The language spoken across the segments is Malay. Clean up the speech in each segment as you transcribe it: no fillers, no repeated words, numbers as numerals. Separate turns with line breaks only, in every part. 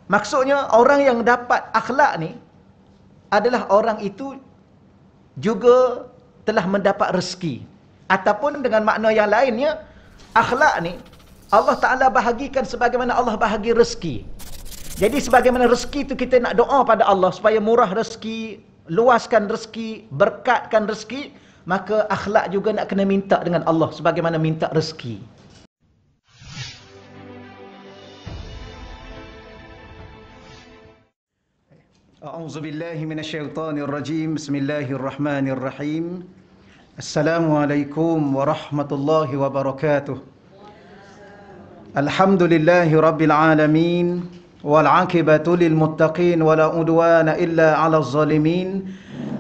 Maksudnya orang yang dapat akhlak ni adalah orang itu juga telah mendapat rezeki. Ataupun dengan makna yang lainnya, akhlak ni Allah Ta'ala bahagikan sebagaimana Allah bahagi rezeki. Jadi sebagaimana rezeki itu kita nak doa pada Allah supaya murah rezeki, luaskan rezeki, berkatkan rezeki, maka akhlak juga nak kena minta dengan Allah sebagaimana minta rezeki. A'udzubillahi minasyaitonirrajim. Bismillahirrahmanirrahim. Assalamualaikum warahmatullahi wabarakatuh. Alhamdulillahi rabbil alamin. Wal 'aqibatu lil muttaqin wala udwana illa 'alal zalimin.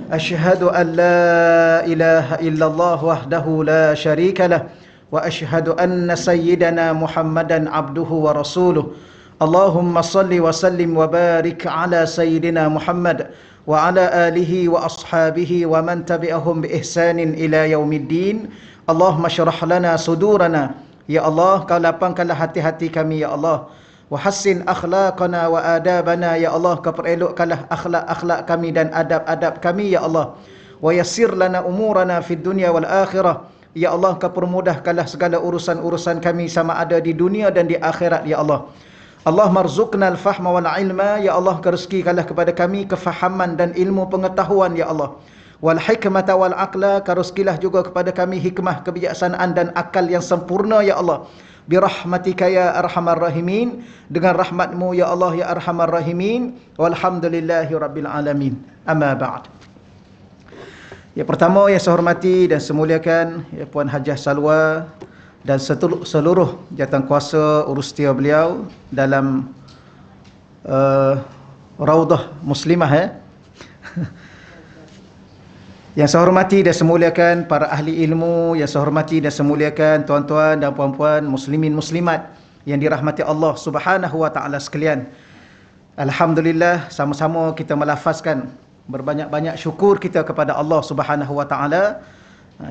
Asyhadu an la ilaha illallah wahdahu la syarika lah wa asyhadu anna sayyidana Muhammadan abduhu wa rasuluh. Allahumma salli wa sallim wa barik ala sayyidina Muhammad wa ala alihi wa ashabihi wa man tabi'ahum bi ihsanin ila yaumiddin. Allahumma syrah lana sudurana, ya Allah, kau lapangkanlah hati-hati kami, ya Allah. Wa hassin akhlaqana wa adabana, ya Allah, kau perelokkanlah akhlak-akhlak kami dan adab-adab kami, ya Allah. Wa yassir lana umurana fid dunya wal akhirah, ya Allah, kau permudahkanlah segala urusan-urusan kami sama ada di dunia dan di akhirat, ya Allah. Allah marzuqna al-fahma wal ilma, ya Allah, kerezekikanlah kepada kami kefahaman dan ilmu pengetahuan, ya Allah. Wal hikmata wal aqla, kerezekilah juga kepada kami hikmah, kebijaksanaan dan akal yang sempurna, ya Allah. Birahmatika ya arhamar rahimin, dengan rahmatmu ya Allah ya arhamar rahimin. Walhamdulillahi rabbil alamin. Amma ba'd. Yang pertama yang saya hormati dan saya muliakan, ya Puan Hajah Salwa dan seluruh jawatankuasa urustia beliau dalam Raudah Muslimah. Yang saya hormati dan saya muliakan para ahli ilmu, yang saya hormati dan saya muliakan tuan-tuan dan puan-puan muslimin muslimat yang dirahmati Allah Subhanahu wa taala sekalian. Alhamdulillah, sama-sama kita melafazkan berbanyak-banyak syukur kita kepada Allah Subhanahu wa taala.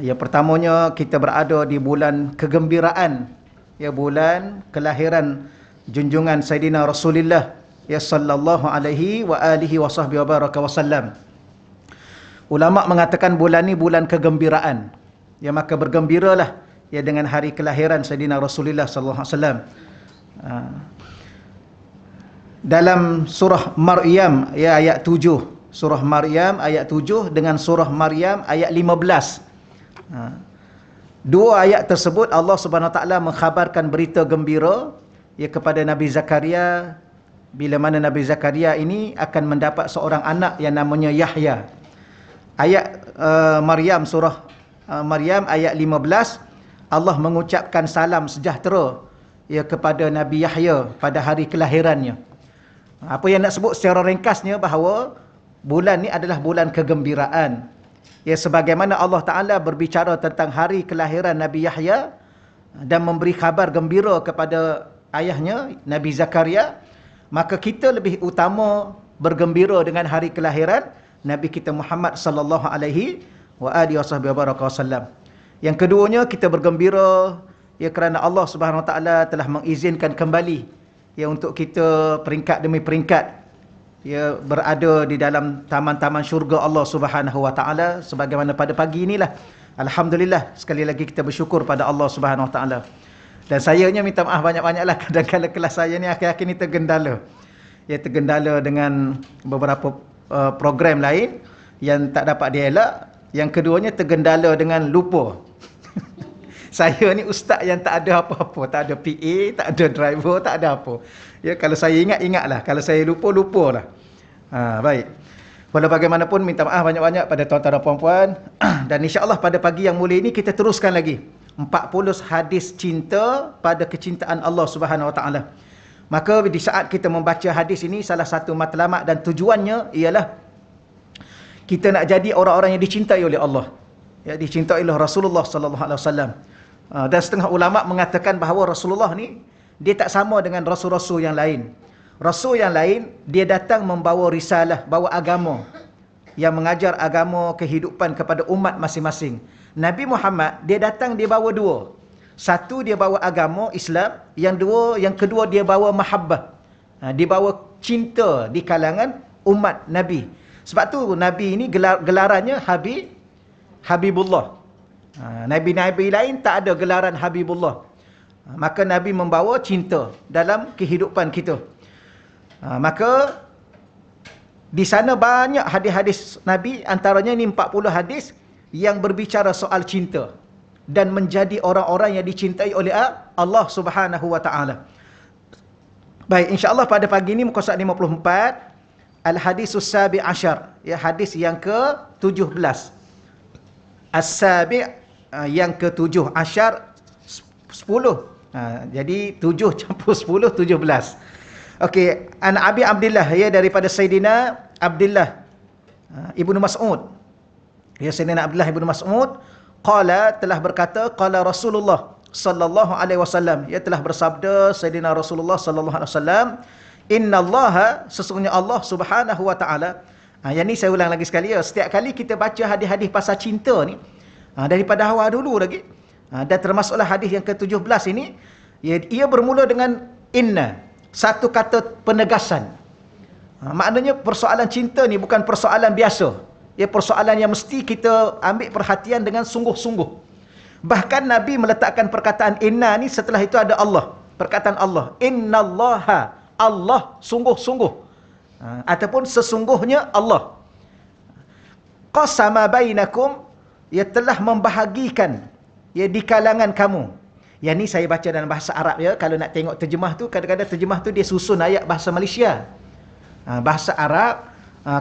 Yang pertamanya, kita berada di bulan kegembiraan, ya, bulan kelahiran junjungan Sayyidina Rasulullah ya sallallahu alaihi wa alihi wa sahbihi wa baraka wasallam. Ulama mengatakan bulan ni bulan kegembiraan. Ya, maka bergembiralah ya dengan hari kelahiran Sayyidina Rasulullah sallallahu alaihi wasallam. Dalam surah Maryam ya ayat 7, surah Maryam ayat 7 dengan surah Maryam ayat 15. Dua ayat tersebut Allah Subhanahu Wa Taala mengkhabarkan berita gembira ya kepada Nabi Zakaria, bila mana Nabi Zakaria ini akan mendapat seorang anak yang namanya Yahya. Ayat Maryam, surah Maryam ayat 15, Allah mengucapkan salam sejahtera ya kepada Nabi Yahya pada hari kelahirannya. Apa yang nak sebut secara ringkasnya bahawa bulan ni adalah bulan kegembiraan. Ya, sebagaimana Allah Ta'ala berbicara tentang hari kelahiran Nabi Yahya dan memberi khabar gembira kepada ayahnya Nabi Zakaria, maka kita lebih utama bergembira dengan hari kelahiran Nabi kita Muhammad sallallahu alaihi wa alihi wasallam. Yang keduanya, kita bergembira ya kerana Allah Subhanahu wa taala telah mengizinkan kembali ya untuk kita peringkat demi peringkat ya berada di dalam taman-taman syurga Allah Subhanahu wa taala sebagaimana pada pagi inilah. Alhamdulillah, sekali lagi kita bersyukur pada Allah Subhanahu wa taala. Dan sayanya minta maaf banyak-banyaklah, kadang-kadang kelas saya ni akhir-akhir ni tergendala. Ya, tergendala dengan beberapa program lain yang tak dapat dielak. Yang keduanya tergendala dengan lupa. Saya ni ustaz yang tak ada apa-apa, tak ada PA, tak ada driver, tak ada apa. Ya, kalau saya ingat, ingatlah. Kalau saya lupa, lupalah. Baik. Walau bagaimanapun, minta maaf banyak-banyak pada tuan-tuan dan puan-puan. Dan insya-Allah pada pagi yang mulia ini kita teruskan lagi 40 hadis cinta pada kecintaan Allah Subhanahu Wa Taala. Maka di saat kita membaca hadis ini, salah satu matlamat dan tujuannya ialah kita nak jadi orang-orang yang dicintai oleh Allah. Ya, dicintai oleh Rasulullah sallallahu alaihi wasallam. Dan setengah ulama mengatakan bahawa Rasulullah ni dia tak sama dengan rasul-rasul yang lain. Rasul yang lain dia datang membawa risalah, bawa agama yang mengajar agama kehidupan kepada umat masing-masing. Nabi Muhammad dia datang dia bawa dua. Satu dia bawa agama Islam, yang kedua dia bawa mahabbah. dibawa cinta di kalangan umat Nabi. Sebab tu Nabi ini gelarannya Habibullah. Nabi-nabi lain tak ada gelaran Habibullah. Maka Nabi membawa cinta dalam kehidupan kita. Maka di sana banyak hadis-hadis Nabi, antaranya ini 40 hadis yang berbicara soal cinta dan menjadi orang-orang yang dicintai oleh Allah Subhanahu wa taala. Baik, insya-Allah pada pagi ini muka surat 54, al-hadisus sabi asyar, ya, hadis yang ke-17. As-sabi, yang ke-7, asyar 10. Jadi 7 campur 10, 17. Okey, an Abi Abdullah, ya, daripada Sayyidina Abdullah Ibnu Mas'ud. Ya, Sayyidina Abdullah Ibnu Mas'ud qala, telah berkata, qala Rasulullah sallallahu alaihi wasallam, ya, telah bersabda Sayyidina Rasulullah sallallahu alaihi wasallam, innallaha, sesungguhnya Allah Subhanahu wa taala. Yang ni saya ulang lagi sekali, ya, setiap kali kita baca hadis-hadis pasal cinta ni, daripada awal dulu lagi, dan termasuklah hadis yang ke-17 ini, ia bermula dengan inna, satu kata penegasan. Maknanya persoalan cinta ni bukan persoalan biasa. Ia persoalan yang mesti kita ambil perhatian dengan sungguh-sungguh. Bahkan Nabi meletakkan perkataan inna ni, setelah itu ada Allah. Perkataan Allah, innallaha, Allah sungguh-sungguh. Ataupun sesungguhnya Allah. Qasama bainakum, ia telah membahagikan, ya, di kalangan kamu. Yang ni saya baca dalam bahasa Arab, ya. Kalau nak tengok terjemah tu, kadang-kadang terjemah tu dia susun ayat bahasa Malaysia. Bahasa Arab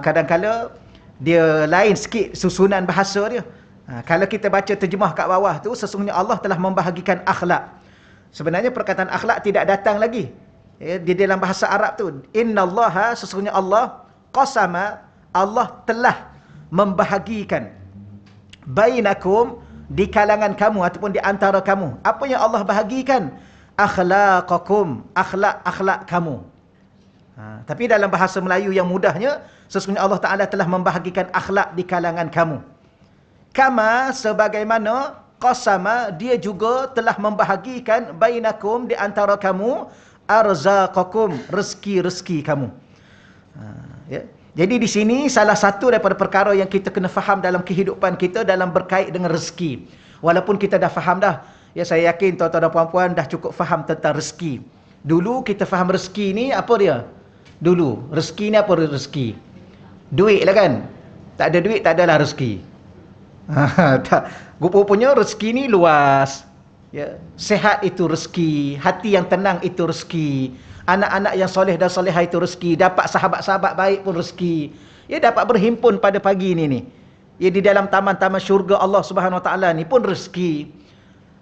kadang-kadang dia lain sikit susunan bahasa dia. Kalau kita baca terjemah kat bawah tu, sesungguhnya Allah telah membahagikan akhlak. Sebenarnya perkataan akhlak tidak datang lagi, ya, di dalam bahasa Arab tu. Innallaha, sesungguhnya Allah, qasama, Allah telah membahagikan, bainakum, di kalangan kamu ataupun di antara kamu. Apa yang Allah bahagikan? Akhlaqakum, akhlak-akhlak kamu. Tapi dalam bahasa Melayu yang mudahnya, sesungguhnya Allah Ta'ala telah membahagikan akhlak di kalangan kamu. Kama, sebagaimana, qasama, dia juga telah membahagikan, bainakum, di antara kamu, arzaqakum, rezeki-rezeki kamu. Ya. Jadi di sini salah satu daripada perkara yang kita kena faham dalam kehidupan kita dalam berkait dengan rezeki. Walaupun kita dah faham dah, ya, saya yakin tuan-tuan dan puan-puan dah cukup faham tentang rezeki. Dulu kita faham rezeki ni apa dia? Dulu rezeki ni apa rezeki? Duit lah kan? Tak ada duit tak adalah rezeki. Tak. Rupanya rezeki ni luas. Ya, sehat itu rezeki, hati yang tenang itu rezeki, anak-anak yang soleh dan solehah itu rezeki, dapat sahabat-sahabat baik pun rezeki. Ya, dapat berhimpun pada pagi ini. Ya, di dalam taman-taman syurga Allah Subhanahu Wa Taala ni pun rezeki.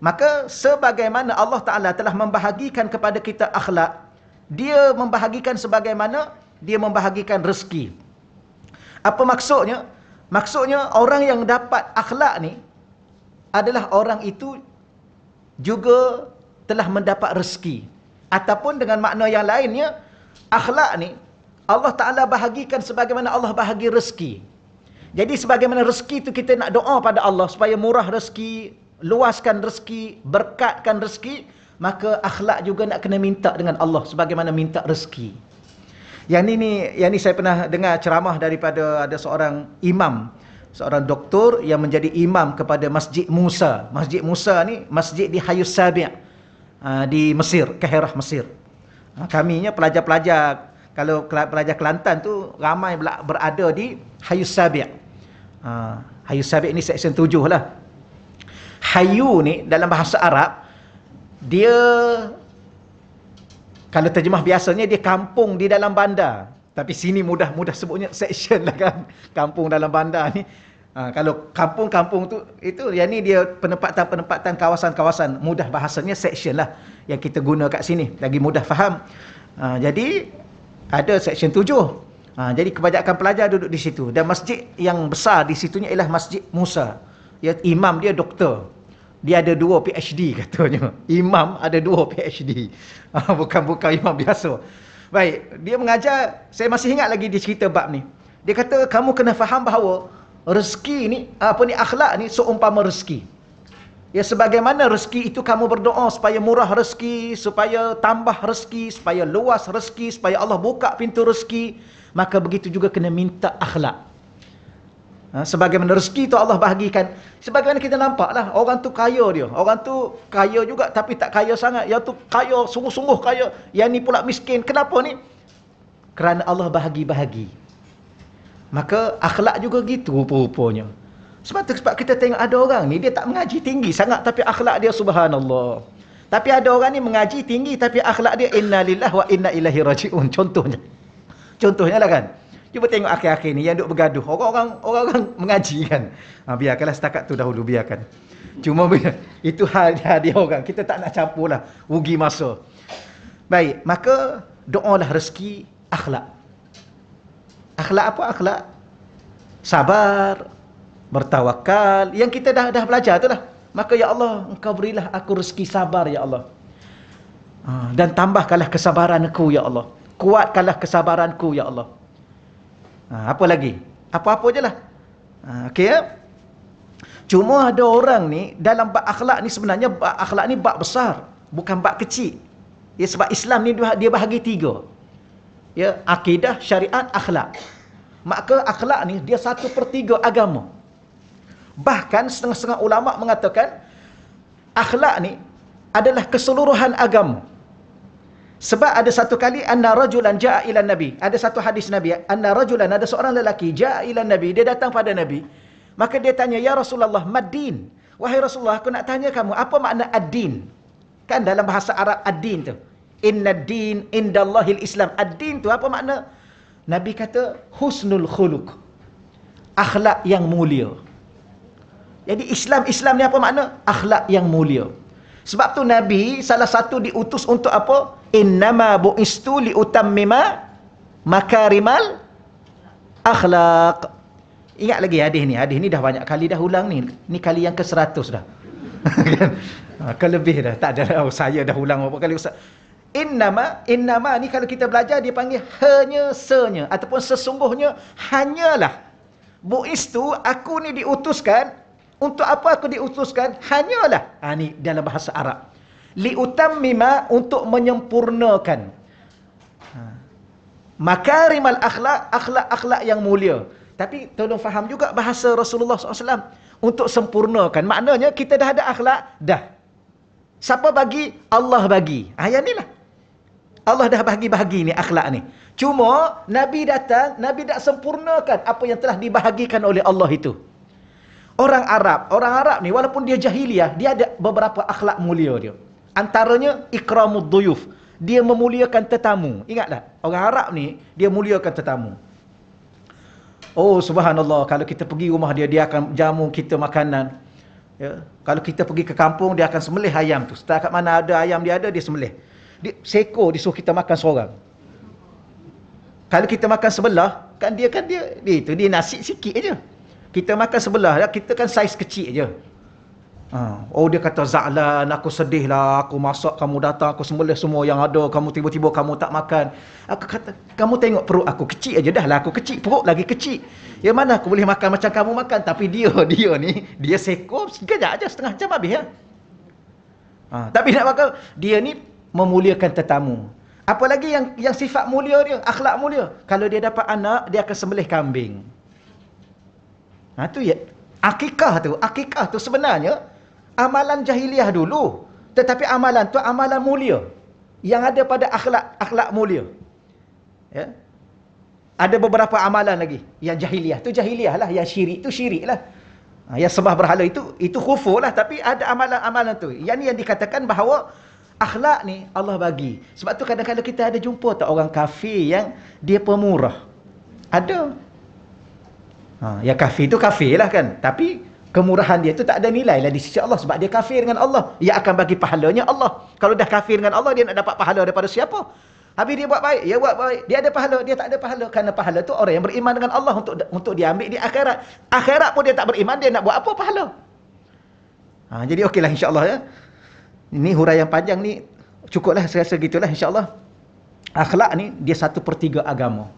Maka sebagaimana Allah Taala telah membahagikan kepada kita akhlak, dia membahagikan sebagaimana dia membahagikan rezeki. Apa maksudnya? Maksudnya orang yang dapat akhlak ni adalah orang itu juga telah mendapat rezeki. Ataupun dengan makna yang lainnya, akhlak ni Allah Ta'ala bahagikan sebagaimana Allah bahagi rezeki. Jadi sebagaimana rezeki itu kita nak doa pada Allah supaya murah rezeki, luaskan rezeki, berkatkan rezeki, maka akhlak juga nak kena minta dengan Allah sebagaimana minta rezeki. Yang ni saya pernah dengar ceramah daripada ada seorang imam, seorang doktor yang menjadi imam kepada Masjid Musa. Masjid Musa ni masjid di Hayus Sabi' di Mesir, Kairah Mesir. Kaminya pelajar-pelajar, kalau pelajar Kelantan tu ramai berada di Hayus Sabi'. Hayus Sabi' ni seksyen 7 lah. Hayu ni dalam bahasa Arab, dia kalau terjemah biasanya dia kampung di dalam bandar. Tapi sini mudah sebutnya seksyen lah kan. Kampung dalam bandar ni. Kalau kampung-kampung tu, itu yang ni dia penempatan kawasan-kawasan. Mudah bahasanya seksyen lah yang kita guna kat sini. Lagi mudah faham. Jadi ada seksyen 7. Jadi kebanyakan pelajar duduk di situ. Dan masjid yang besar di situnya ialah Masjid Musa. Ya, imam dia doktor. Dia ada 2 PhD katanya. Imam ada 2 PhD. Bukan imam biasa. Baik, dia mengajar, saya masih ingat lagi dia cerita bab ni. Dia kata kamu kena faham bahawa rezeki ni, akhlak ni seumpama rezeki. Ya, sebagaimana rezeki itu kamu berdoa supaya murah rezeki, supaya tambah rezeki, supaya luas rezeki, supaya Allah buka pintu rezeki, maka begitu juga kena minta akhlak. Sebagaimana rezeki itu Allah bahagikan. Sebagaimana kita nampak lah, orang tu kaya dia. Orang tu kaya juga tapi tak kaya sangat. Yang tu kaya, sungguh-sungguh kaya. Yang ni pula miskin. Kenapa ni? Kerana Allah bahagi-bahagi. Maka akhlak juga gitu rupa-rupanya. Sebab kita tengok ada orang ni, dia tak mengaji tinggi sangat tapi akhlak dia subhanallah. Tapi ada orang ni mengaji tinggi tapi akhlak dia inna lillahi wa inna ilaihi raji'un. Contohnya lah kan. Cuba tengok akhir-akhir ni yang duk bergaduh. Orang-orang mengaji kan. Biarkanlah setakat tu dahulu, biarkan. Cuma itu hal dia orang. Kita tak nak campur lah. Rugi masa. Baik, maka doalah rezeki akhlak. Akhlak apa? Akhlak sabar, bertawakal. Yang kita dah belajar tu lah. Maka ya Allah, Engkau berilah aku rezeki sabar ya Allah. Dan tambahkanlah kesabaranku ya Allah. Kuatkanlah kesabaranku ya Allah. Apa lagi? Apa-apa je lah. Okey ya? Cuma ada orang ni, dalam bab akhlak ni sebenarnya, bab akhlak ni bab besar. Bukan bab kecil. Ya, sebab Islam ni dia bahagi 3. Ya, akidah, syariat, akhlak. Maka akhlak ni, dia 1/3 agama. Bahkan setengah-setengah ulama' mengatakan, akhlak ni adalah keseluruhan agama. Sebab ada satu kali anna rajulan jaa ila nabi, ada satu hadis Nabi, anna rajulan, ada seorang lelaki jaa ila nabi, dia datang pada Nabi, maka dia tanya, ya Rasulullah, mad-din? Wahai Rasulullah, aku nak tanya kamu, apa makna ad-din? Kan dalam bahasa Arab ad-din tu, inna ad-din indallahil Islam. Ad-din tu apa makna? Nabi kata husnul khuluq, akhlak yang mulia. Jadi Islam ni apa makna? Akhlak yang mulia. Sebab tu Nabi salah satu diutus untuk apa? Innama bu'istu liutammima makarimal akhlaq. Ingat lagi hadis ni. Hadis ni dah banyak kali dah ulang ni. Ni kali yang ke-100 dah. Kelebih dah. Tak ada, saya dah ulang berapa kali Ustaz. Innama ni kalau kita belajar dia panggil hanya ataupun sesungguhnya hanyalah. Bu'istu, aku ni diutuskan. Untuk apa aku diutuskan? Hanyalah. Ni dalam bahasa Arab. Liutammima, untuk menyempurnakan. Makarimal akhlak, akhlak-akhlak yang mulia. Tapi tolong faham juga bahasa Rasulullah SAW. Untuk sempurnakan. Maknanya kita dah ada akhlak, dah. Siapa bagi? Allah bagi. Yang ni lah. Allah dah bagi-bagi ni akhlak ni. Cuma Nabi datang, Nabi tak sempurnakan apa yang telah dibahagikan oleh Allah itu. Orang Arab ni walaupun dia jahiliah, dia ada beberapa akhlak mulia dia. Antaranya ikramud duyuf. Dia memuliakan tetamu. Ingat tak? Orang Arab ni dia muliakan tetamu. Oh subhanallah, kalau kita pergi rumah dia, dia akan jamu kita makanan. Ya, kalau kita pergi ke kampung, dia akan sembelih ayam tu. Setakat mana ada ayam dia sembelih. Seekor disuruh kita makan seorang. Kalau kita makan sebelah, dia nasi sikit aja. Kita makan sebelah, kita kan saiz kecil je. Oh dia kata, Za'lan, aku sedih lah, aku masak, kamu datang, aku sembelih semua yang ada, kamu tiba-tiba kamu tak makan. Aku kata, kamu tengok perut aku kecil aja dah lah, aku kecil, perut lagi kecil. Ya mana aku boleh makan macam kamu makan, tapi dia ni, dia sekor, sekejap aja, setengah jam habis ya. Tapi nak makan, dia ni memuliakan tetamu. Apalagi yang sifat mulia dia, akhlak mulia. Kalau dia dapat anak, dia akan sembelih kambing. Tu ya, akikah tu sebenarnya amalan jahiliah dulu, tetapi amalan tu amalan mulia yang ada pada akhlak mulia. Ya. Ada beberapa amalan lagi yang jahiliah tu jahiliah lah, yang syirik tu syirik lah. Yang sembah berhala itu kufur lah, tapi ada amalan-amalan tu. Yang ni yang dikatakan bahawa akhlak ni Allah bagi. Sebab tu kadang-kadang kita ada jumpa tak orang kafir yang dia pemurah. Ada. Ya kafir tu kafir lah kan. Tapi kemurahan dia tu tak ada nilai lah di sisi Allah. Sebab dia kafir dengan Allah. Dia akan bagi pahalanya Allah. Kalau dah kafir dengan Allah, dia nak dapat pahala daripada siapa? Habis dia buat baik, dia buat baik. Dia ada pahala, dia tak ada pahala. Kerana pahala tu orang yang beriman dengan Allah untuk dia ambil di akhirat. Akhirat pun dia tak beriman, dia nak buat apa pahala? Jadi okeylah insya-Allah ya. Ini huraian panjang ni cukuplah, saya rasa gitulah insya-Allah. Akhlak ni dia 1/3 agama.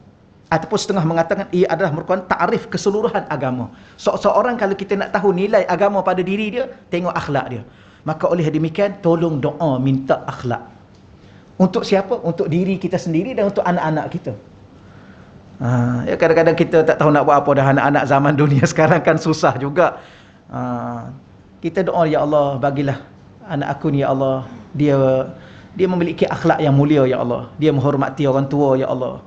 Ataupun setengah mengatakan ia adalah merupakan takrif keseluruhan agama. Seorang kalau kita nak tahu nilai agama pada diri dia, tengok akhlak dia. Maka oleh demikian, tolong doa minta akhlak. Untuk siapa? Untuk diri kita sendiri dan untuk anak-anak kita. Ya kadang-kadang kita tak tahu nak buat apa dah. Anak-anak zaman dunia sekarang kan susah juga. Kita doa, ya Allah, bagilah anak aku ni, ya Allah, dia memiliki akhlak yang mulia, ya Allah. Dia menghormati orang tua, ya Allah.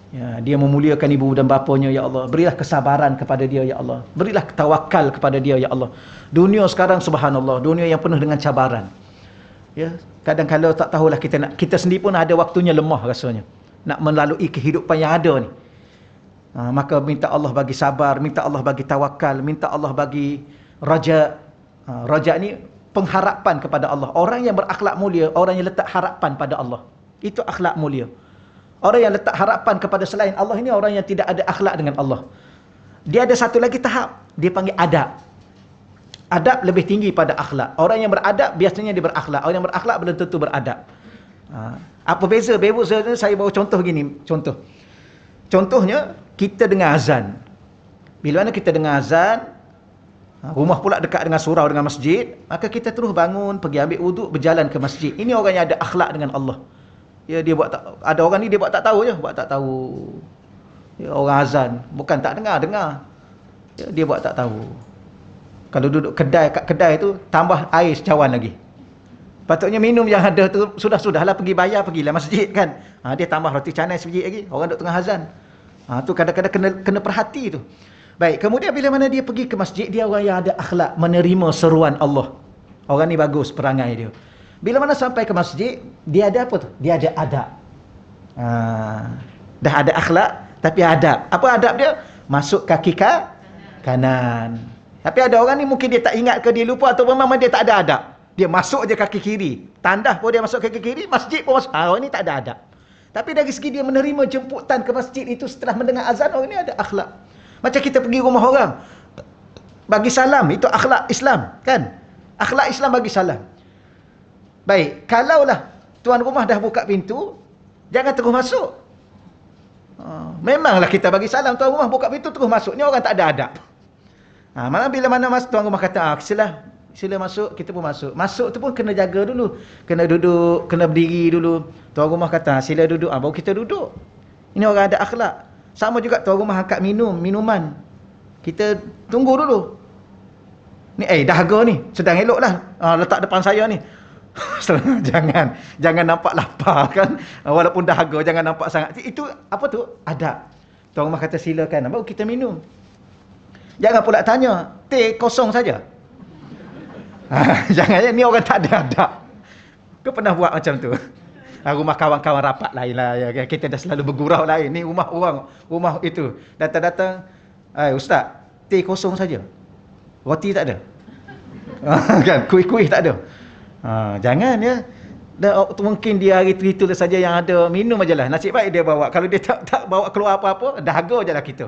Ya, dia memuliakan ibu dan bapanya, ya Allah. Berilah kesabaran kepada dia, ya Allah. Berilah tawakal kepada dia, ya Allah. Dunia sekarang, subhanallah, dunia yang penuh dengan cabaran. Ya, kadang-kadang tak tahulah kita sendiri pun ada waktunya lemah rasanya nak melalui kehidupan yang ada ni. Maka minta Allah bagi sabar, minta Allah bagi tawakal, minta Allah bagi raja. Raja ni pengharapan kepada Allah. Orang yang berakhlak mulia, orang yang letak harapan pada Allah. Itu akhlak mulia. Orang yang letak harapan kepada selain Allah ini orang yang tidak ada akhlak dengan Allah. Dia ada satu lagi tahap, dia panggil adab. Adab lebih tinggi pada akhlak. Orang yang beradab biasanya dia berakhlak. Orang yang berakhlak belum tentu beradab. Apa beza? Saya bawa contoh gini. Contohnya, kita dengar azan. Bila mana kita dengar azan, rumah pula dekat dengan surau, dengan masjid, maka kita terus bangun, pergi ambil wuduk, berjalan ke masjid. Ini orang yang ada akhlak dengan Allah. Ya, dia buat tak, ada orang ni dia buat tak tahu je, buat tak tahu. Ya, orang azan, bukan tak dengar. Ya, dia buat tak tahu. Kalau duduk kat kedai tu, tambah air secawan lagi. Patutnya minum yang ada tu, sudahlah pergi bayar, pergilah masjid kan. Dia tambah roti canai sebiji lagi, orang duduk tengah azan. Tu kadang-kadang kena perhati tu. Baik, kemudian bila mana dia pergi ke masjid, dia orang yang ada akhlak, menerima seruan Allah. Orang ni bagus perangai dia. Bila mana sampai ke masjid, dia ada apa tu? Dia ada adab. Dah ada akhlak, tapi adab. Apa adab dia? Masuk kaki kanan. Tapi ada orang ni mungkin dia tak ingat ke, dia lupa, atau memang dia tak ada adab. Dia masuk je kaki kiri. Tandah pun dia masuk kaki kiri, masjid pun masuk. Orang ni tak ada adab. Tapi dari segi dia menerima jemputan ke masjid itu setelah mendengar azan, orang ni ada akhlak. Macam kita pergi rumah orang, bagi salam, itu akhlak Islam, kan? Akhlak Islam bagi salam. Baik, kalaulah tuan rumah dah buka pintu, jangan terus masuk. Memanglah kita bagi salam, tuan rumah buka pintu terus masuk. Ni orang tak ada adab. Malah bila mana tuan rumah kata, sila masuk, kita pun masuk. Masuk tu pun kena jaga dulu. Kena duduk, kena berdiri dulu. Tuan rumah kata, sila duduk, baru kita duduk. Ini orang ada akhlak. Sama juga tuan rumah angkat minuman. Kita tunggu dulu. Ni dahaga ni, sedang elok lah. Letak depan saya ni. Jangan nampak lapar kan. Walaupun dahaga, jangan nampak sangat. Itu apa tu? Adab. Tuan rumah kata silakan, baru kita minum. Jangan pula tanya, teh kosong saja. Jangan, ni orang tak ada adab. Kau pernah buat macam tu? Rumah kawan-kawan rapat lain lah. Ya. Kita dah selalu bergurau lain. Ni rumah orang, rumah itu. Datang-datang, ustaz, teh kosong saja. Roti tak ada. Kan, kuih-kuih tak ada. Jangan ya. Mungkin dia hari itu saja yang ada, minum aja lah. Nasib baik dia bawa. Kalau dia tak bawa keluar apa-apa, dahaga je lah kita.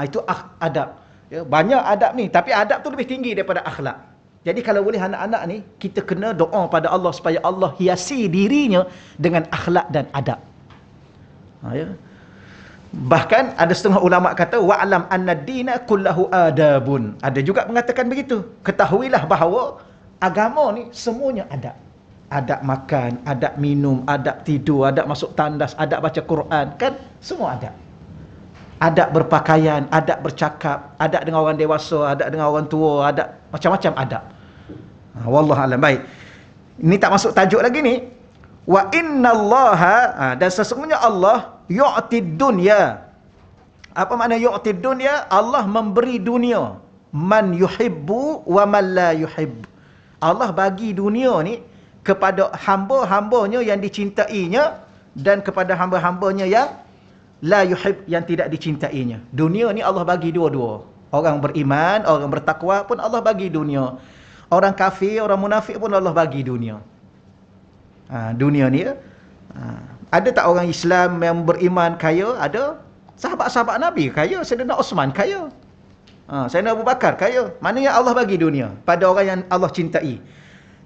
Itu adab. Ya, banyak adab ni. Tapi adab tu lebih tinggi daripada akhlak. Jadi kalau boleh anak-anak ni, kita kena doa pada Allah supaya Allah hiasi dirinya dengan akhlak dan adab. Ya. Bahkan ada setengah ulama kata, wa'lam anna dina kullahu adabun. Ada juga mengatakan begitu. Ketahuilah bahawa agama ni semuanya adab. Adab makan, adab minum, adab tidur, adab masuk tandas, adab baca Quran. Kan semua adab. Adab berpakaian, adab bercakap, adab dengan orang dewasa, adab dengan orang tua, adab macam-macam adab. Wallahu a'lam. Baik. Ini tak masuk tajuk lagi ni. Wa innallaha, dan sesungguhnya Allah yu'tid dunya. Apa makna yu'tid dunya? Allah memberi dunia man yuhibbu wa man la yuhibbu. Allah bagi dunia ni kepada hamba-hambanya yang dicintainya dan kepada hamba-hambanya yang la yuhib, yang tidak dicintainya. Dunia ni Allah bagi dua-dua. Orang beriman, orang bertakwa pun Allah bagi dunia. Orang kafir, orang munafik pun Allah bagi dunia. Dunia ni ada tak orang Islam yang beriman kaya? Ada. Sahabat-sahabat Nabi kaya. Sayyidina Osman kaya. Sayyidina Abu Bakar kaya. Maknanya Allah bagi dunia pada orang yang Allah cintai.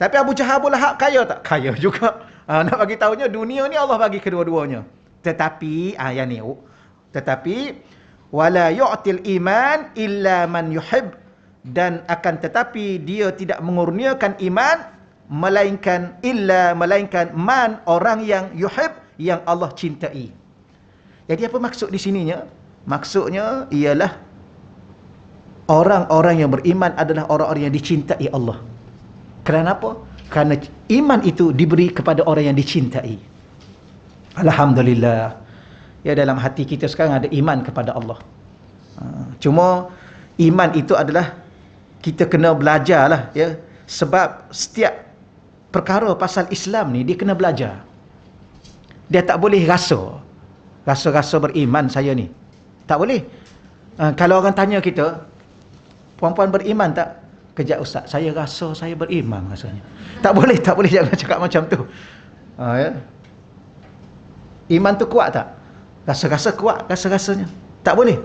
Tapi Abu Jahal, Abu Lahab kaya tak? Kaya juga. Nak bagi tahunya dunia ni Allah bagi kedua-duanya. Tetapi yang ni Tetapi wala yu'til iman illa man yuhib, dan akan tetapi dia tidak mengurniakan iman melainkan man, orang yang yuhib, yang Allah cintai. Jadi apa maksud di sininya? Maksudnya ialah orang-orang yang beriman adalah orang-orang yang dicintai Allah. Kenapa? Kerana iman itu diberi kepada orang yang dicintai. Alhamdulillah. Ya, dalam hati kita sekarang ada iman kepada Allah. Cuma iman itu adalah kita kena belajarlah, ya. Sebab setiap perkara pasal Islam ni dia kena belajar. Dia tak boleh rasa beriman saya ni. Tak boleh. Kalau orang tanya kita, puan-puan beriman tak? Kejap ustaz, saya rasa saya beriman rasanya. Tak boleh jangan cakap macam tu. Ya. Iman tu kuat tak? Rasa-rasa kuat, rasa-rasanya. Tak boleh.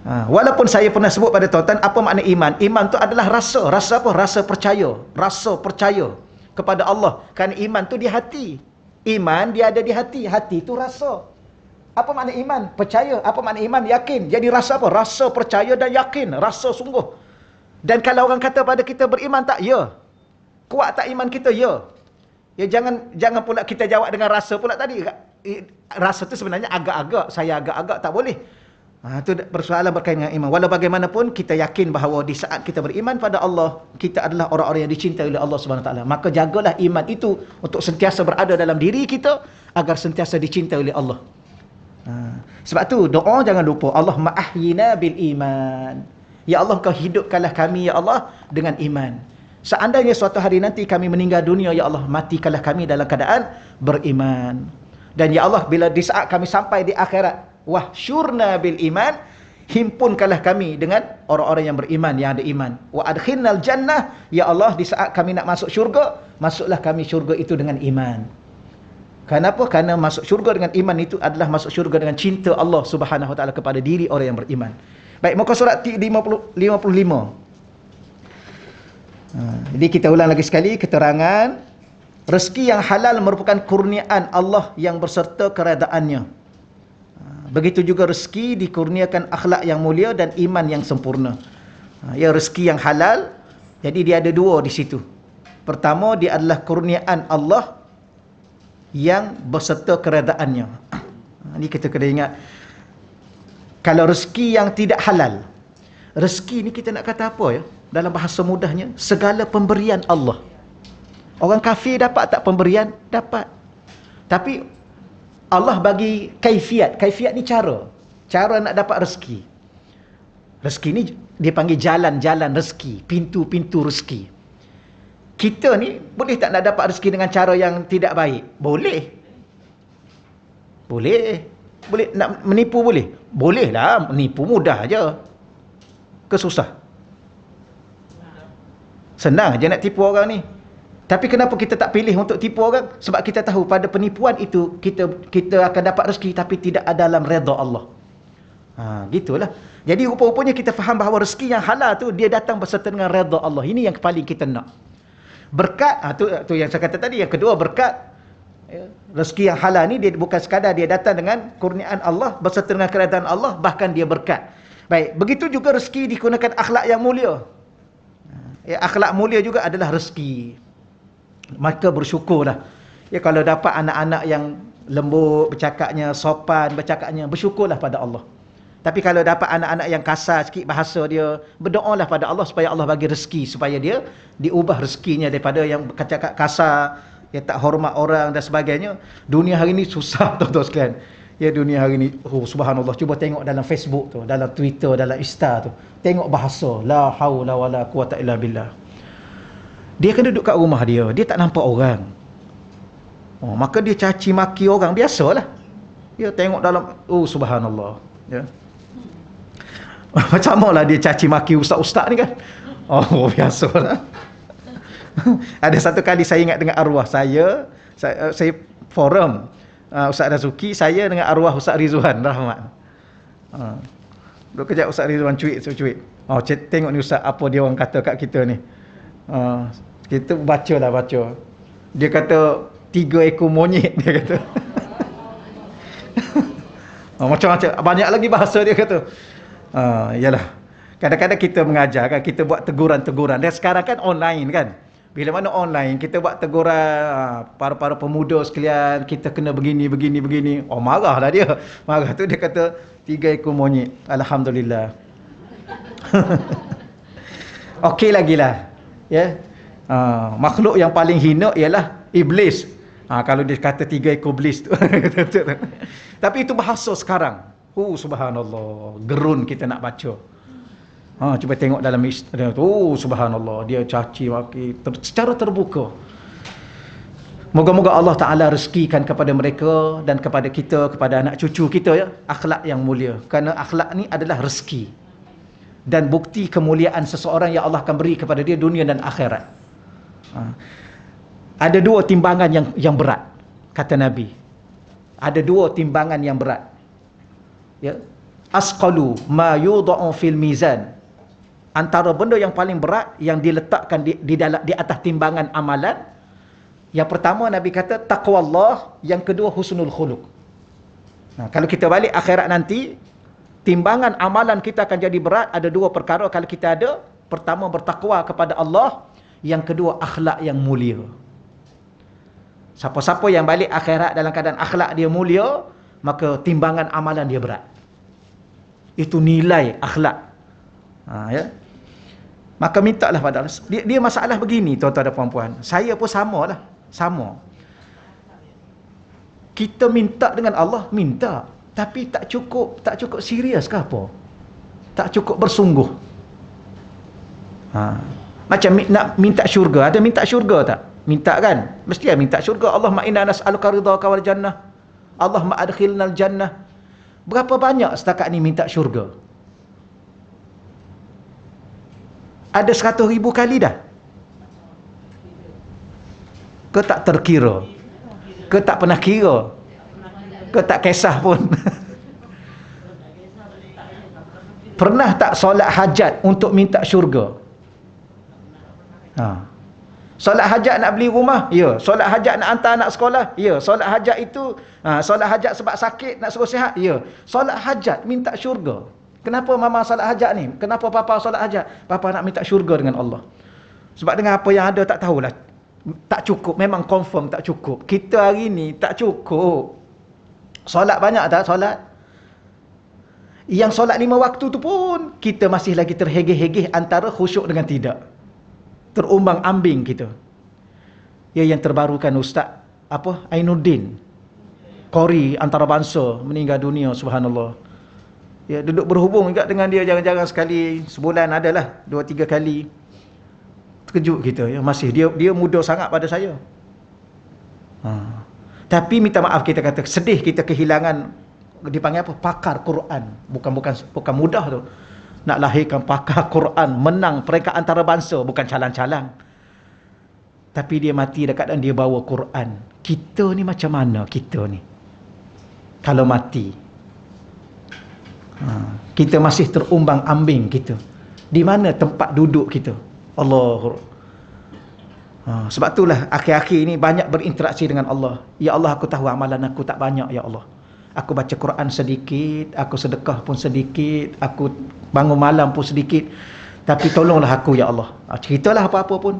Walaupun saya pernah sebut pada tuan-tuan, apa makna iman? Iman tu adalah rasa. Rasa apa? Rasa percaya. Rasa percaya kepada Allah. Kerana iman tu di hati. Iman dia ada di hati. Hati tu rasa. Apa makna iman? Percaya. Apa makna iman? Yakin. Jadi rasa apa? Rasa percaya dan yakin. Rasa sungguh. Dan kalau orang kata pada kita beriman tak? Ya. Kuat tak iman kita? Ya. Ya, jangan pula kita jawab dengan rasa pula tadi. Rasa tu sebenarnya agak-agak. Saya agak-agak, tak boleh. Itu persoalan berkaitan dengan iman. Walau bagaimanapun kita yakin bahawa di saat kita beriman pada Allah, kita adalah orang-orang yang dicintai oleh Allah Subhanahu Wa Taala. Maka jagalah iman itu untuk sentiasa berada dalam diri kita agar sentiasa dicintai oleh Allah. Sebab tu doa jangan lupa, Allahumma ahyina bil iman. Ya Allah, kau hidupkanlah kami ya Allah dengan iman. Seandainya suatu hari nanti kami meninggal dunia, ya Allah, matikanlah kami dalam keadaan beriman. Dan ya Allah, bila di saat kami sampai di akhirat, wahsyurna bil iman, himpunkanlah kami dengan orang-orang yang beriman, yang ada iman. Wa adkhilnal jannah, ya Allah, di saat kami nak masuk syurga, masuklah kami syurga itu dengan iman. Kenapa? Kerana masuk syurga dengan iman itu adalah masuk syurga dengan cinta Allah Subhanahu Wa Taala kepada diri orang yang beriman. Baik, muka surat 55. Jadi kita ulang lagi sekali keterangan. Rezeki yang halal merupakan kurniaan Allah yang berserta keredaannya. Begitu juga rezeki dikurniakan akhlak yang mulia dan iman yang sempurna. Ya, rezeki yang halal, jadi dia ada dua di situ. Pertama, dia adalah kurniaan Allah yang berserta keredaannya. Ini kita kena ingat. Kalau rezeki yang tidak halal, rezeki ni kita nak kata apa ya? Dalam bahasa mudahnya, segala pemberian Allah. Orang kafir dapat tak pemberian? Dapat. Tapi Allah bagi kaifiat. Kaifiat ni cara. Cara nak dapat rezeki. Rezeki ni dia panggil jalan-jalan rezeki. Pintu-pintu rezeki. Kita ni boleh tak nak dapat rezeki dengan cara yang tidak baik? Boleh. Boleh. Boleh nak menipu boleh? Boleh lah. Menipu mudah aja. Kesusah. Senang aja nak tipu orang ni. Tapi kenapa kita tak pilih untuk tipu orang? Sebab kita tahu pada penipuan itu kita akan dapat rezeki tapi tidak ada dalam redha Allah. Gitulah. Jadi rupa-rupanya kita faham bahawa rezeki yang halal tu dia datang berserta dengan redha Allah. Ini yang paling kita nak. Berkat, tu yang saya kata tadi. Yang kedua, berkat. Rezeki yang halal ni dia bukan sekadar dia datang dengan kurniaan Allah, berserta dengan keredaan Allah, bahkan dia berkat. Baik, begitu juga rezeki digunakan akhlak yang mulia. Akhlak mulia juga adalah rezeki. Maka bersyukurlah. Ya, kalau dapat anak-anak yang lembut bercakapnya, sopan bercakapnya, bersyukurlah pada Allah. Tapi kalau dapat anak-anak yang kasar sikit bahasa dia, berdoalah pada Allah supaya Allah bagi rezeki, supaya dia diubah rezekinya daripada yang cakap kasar, ya tak hormat orang dan sebagainya. Dunia hari ni susah tuan-tuan sekalian. Ya, dunia hari ni, subhanallah, cuba tengok dalam Facebook tu, dalam Twitter, dalam Insta tu, tengok bahasa la haula wala quwata illa billah. Dia kena duduk kat rumah dia tak nampak orang. Maka dia caci maki orang, biasalah. Ya, tengok dalam, subhanallah, ya. Macam manalah dia caci maki ustaz-ustaz ni kan. Biasalah. Ada satu kali saya ingat dengan arwah saya forum Ustaz Razuki, saya dengan arwah Ustaz Rizwan Rahmat. Duk kejap Ustaz Rizwan cuit. Tengok ni Ustaz, apa dia orang kata kat kita ni. Kita baca. Dia kata 3 ekor monyet, dia kata. Macam-macam, banyak lagi bahasa dia kata. Yalah. Kadang-kadang kita mengajar kan, kita buat teguran-teguran. Dan sekarang kan online kan. Bila mana online, kita buat teguran para-para pemuda sekalian, kita kena begini. Oh, marahlah dia. Marah tu dia kata 3 ekor monyet. Alhamdulillah. Okey lagilah. Ya. Makhluk yang paling hina ialah iblis. Kalau dia kata 3 ekor iblis tu. Tapi itu bahasa sekarang. Subhanallah. Gerun kita nak baca. Cuba tengok dalam subhanallah, dia caci maki secara terbuka. Moga-moga Allah Ta'ala rezekikan kepada mereka dan kepada kita, kepada anak cucu kita ya, akhlak yang mulia. Kerana akhlak ni adalah rezeki dan bukti kemuliaan seseorang yang Allah akan beri kepada dia dunia dan akhirat. Ada 2 timbangan yang berat, kata Nabi. Ada 2 timbangan yang berat. Ya. Asqalu ma yudha'u fil mizan. Antara benda yang paling berat yang diletakkan di atas timbangan amalan, yang pertama Nabi kata taqwa Allah, yang kedua husnul khuluq. Kalau kita balik akhirat nanti, timbangan amalan kita akan jadi berat. Ada 2 perkara kalau kita ada. Pertama, bertakwa kepada Allah. Yang kedua, akhlak yang mulia. Siapa-siapa yang balik akhirat dalam keadaan akhlak dia mulia, maka timbangan amalan dia berat. Itu nilai akhlak. Ya. Maka mintalah pada Allah. Dia masalah begini, tuan-tuan dan puan-puan. Saya pun samalah. Sama. Kita minta dengan Allah, minta. Tapi tak cukup serius ke apa? Tak cukup bersungguh. Macam nak minta syurga. Ada minta syurga tak? Minta kan? Mesti minta syurga. Allahumma inna nas'aluka ridhaka wal jannah. Allahumma adkhilnal jannah. Berapa banyak setakat ni minta syurga? Ada 100,000 kali dah? Ke tak terkira? Ke tak pernah kira? Ke tak kisah pun? Pernah tak solat hajat untuk minta syurga? Solat hajat nak beli rumah? Ya. Solat hajat nak hantar anak sekolah? Ya. Solat hajat itu, solat hajat sebab sakit nak suruh sihat? Ya. Solat hajat minta syurga. Kenapa mama solat hajat ni? Kenapa papa solat hajat? Papa nak minta syurga dengan Allah. Sebab dengan apa yang ada tak tahulah. Tak cukup. Memang confirm tak cukup. Kita hari ni tak cukup. Solat banyak tak? Solat. Yang solat 5 waktu tu pun kita masih lagi terhegeh-hegeh antara khusyuk dengan tidak. Terumbang ambing kita. Ya, yang terbaru kan Ustaz Ainuddin Qori antarabangsa meninggal dunia, subhanallah. Ya, duduk berhubung juga dengan dia jarang-jarang sekali, sebulan adalah 2-3 kali. Terkejut kita ya, masih dia muda sangat pada saya. Tapi minta maaf, kita kata sedih kita kehilangan, dipanggil apa? Pakar Quran. Bukan mudah tu. Nak lahirkan pakar Quran, menang peringkat antarabangsa, bukan calang-calang. Tapi dia mati dekat dan dia bawa Quran. Kita ni macam mana kita ni? Kalau mati. Kita masih terumbang ambing kita. Di mana tempat duduk kita? Allah. Sebab itulah akhir-akhir ini banyak berinteraksi dengan Allah. Ya Allah, aku tahu amalan aku tak banyak ya Allah. Aku baca Quran sedikit, aku sedekah pun sedikit, aku bangun malam pun sedikit. Tapi tolonglah aku ya Allah. Ceritalah apa-apa pun.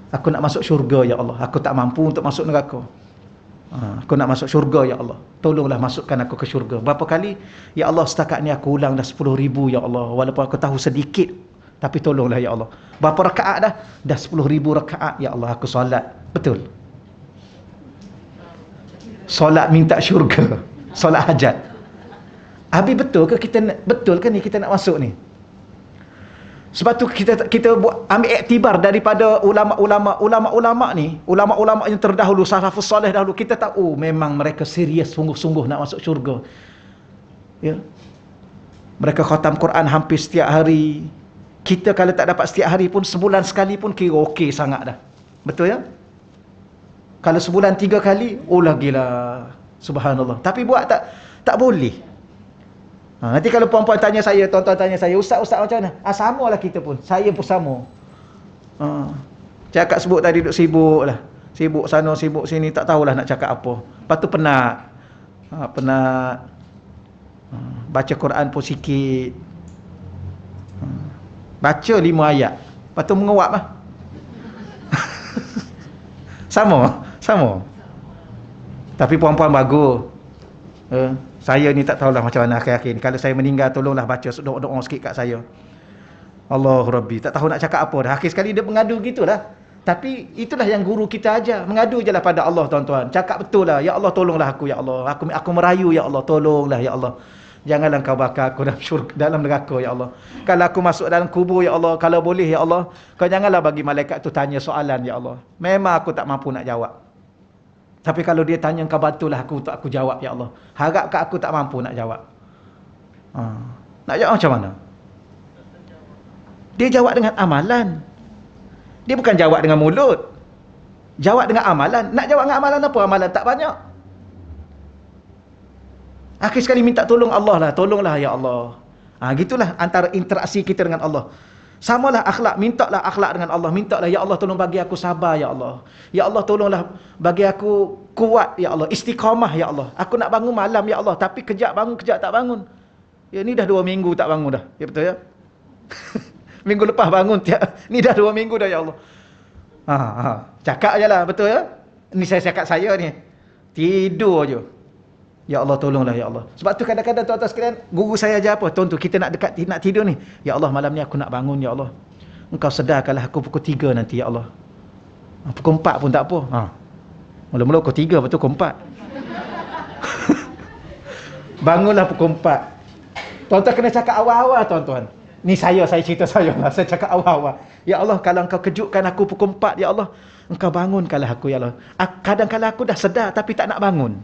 Aku nak masuk syurga ya Allah. Aku tak mampu untuk masuk neraka. Aku nak masuk syurga ya Allah. Tolonglah masukkan aku ke syurga. Berapa kali? Ya Allah, setakat ni aku ulang dah 10,000 ya Allah. Walaupun aku tahu sedikit, tapi tolonglah ya Allah. Berapa rakaat dah? Dah 10,000 rakaat ya Allah aku solat. Betul. Solat minta syurga. Solat hajat. Habis betul ke kita nak masuk ni? Sebab tu kita buat ambil iktibar daripada ulama-ulama ni, ulama-ulama yang terdahulu, salafus soleh dahulu. Kita tahu memang mereka serius sungguh-sungguh nak masuk syurga. Ya. Mereka khatam Quran hampir setiap hari. Kita kalau tak dapat setiap hari pun, sebulan sekali pun kira okey sangat dah. Betul ya? Kalau sebulan 3 kali, oh lagilah. Subhanallah. Tapi buat tak boleh. Nanti kalau puan-puan tanya saya, tuan-tuan tanya saya, Ustaz macam mana? Samalah kita pun. Saya pun sama. Cakap sebut tadi duduk sibuk lah. Sibuk sana, sibuk sini, tak tahulah nak cakap apa. Lepas tu penat. Penat. Baca Quran pun sikit. Baca 5 ayat. Lepas tu menguap lah. Sama. Tapi puan-puan bagus. Saya ni tak tahulah macam mana akhir-akhir ni. Kalau saya meninggal, tolonglah baca doa-doa sikit kat saya. Allah Rabbi. Tak tahu nak cakap apa dah. Akhir sekali dia mengadu gitulah. Tapi itulah yang guru kita ajar. Mengadu je lah pada Allah, tuan-tuan. Cakap betul lah. Ya Allah, tolonglah aku, ya Allah. Aku merayu, ya Allah. Tolonglah, ya Allah. Janganlah kau bakar aku dalam neraka, ya Allah. Kalau aku masuk dalam kubur, ya Allah. Kalau boleh, ya Allah. Kau janganlah bagi malaikat tu tanya soalan, ya Allah. Memang aku tak mampu nak jawab. Tapi kalau dia tanya, kau bantulah aku untuk aku jawab, ya Allah. Harap kat aku tak mampu nak jawab. Nak jawab macam mana? Dia jawab dengan amalan. Dia bukan jawab dengan mulut. Jawab dengan amalan. Nak jawab dengan amalan apa? Amalan tak banyak. Akhir sekali minta tolong Allah lah. Tolonglah, ya Allah. Gitulah antara interaksi kita dengan Allah. Samalah akhlak. Mintalah akhlak dengan Allah. Mintalah, ya Allah, tolong bagi aku sabar, ya Allah. Ya Allah, tolonglah bagi aku kuat, ya Allah. Istiqamah, ya Allah. Aku nak bangun malam, ya Allah. Tapi kejap bangun, kejap tak bangun. Ya, ni dah 2 minggu tak bangun dah. Ya, betul ya? Minggu lepas bangun. Ni dah 2 minggu dah, ya Allah. Cakap je lah, betul ya? Ni saya cakap saya ni. Tidur je. Ya Allah, tolonglah, ya Allah. Sebab tu kadang-kadang tuan-tuan sekalian, guru saya ajar apa? Tuan tu, kita nak tidur ni. Ya Allah, malam ni aku nak bangun, ya Allah. Engkau sedarkanlah aku pukul 3 nanti, ya Allah. Pukul 4 pun tak apa. Mula-mula pukul 3, betul pukul 4. Bangunlah pukul 4. Tuan-tuan kena cakap awal-awal, tuan-tuan. Ni saya cerita saya lah. Saya cakap awal-awal. Ya Allah, kalau engkau kejutkan aku pukul 4, ya Allah, engkau bangunkanlah aku, ya Allah. Kadang-kadang aku dah sedar tapi tak nak bangun.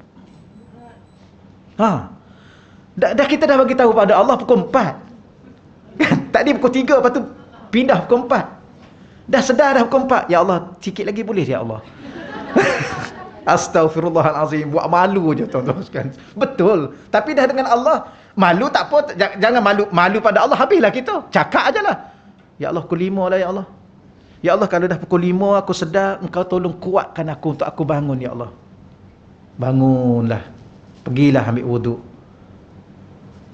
Dah kita dah bagi tahu pada Allah pukul 4. Tadi pukul 3, lepas tu pindah pukul 4. Dah sedar dah pukul 4. Ya Allah, sikit lagi boleh, ya Allah. Astaghfirullahalazim. Buat malu je, tuan-tuan sekalian. Betul. Tapi dah dengan Allah, malu tak apa. Jangan malu pada Allah, habislah kita. Cakap ajalah. Ya Allah, pukul 5 lah, ya Allah. Ya Allah, kalau dah pukul 5 aku sedar, engkau tolong kuatkan aku untuk aku bangun, ya Allah. Bangunlah. Pergilah ambil wuduk.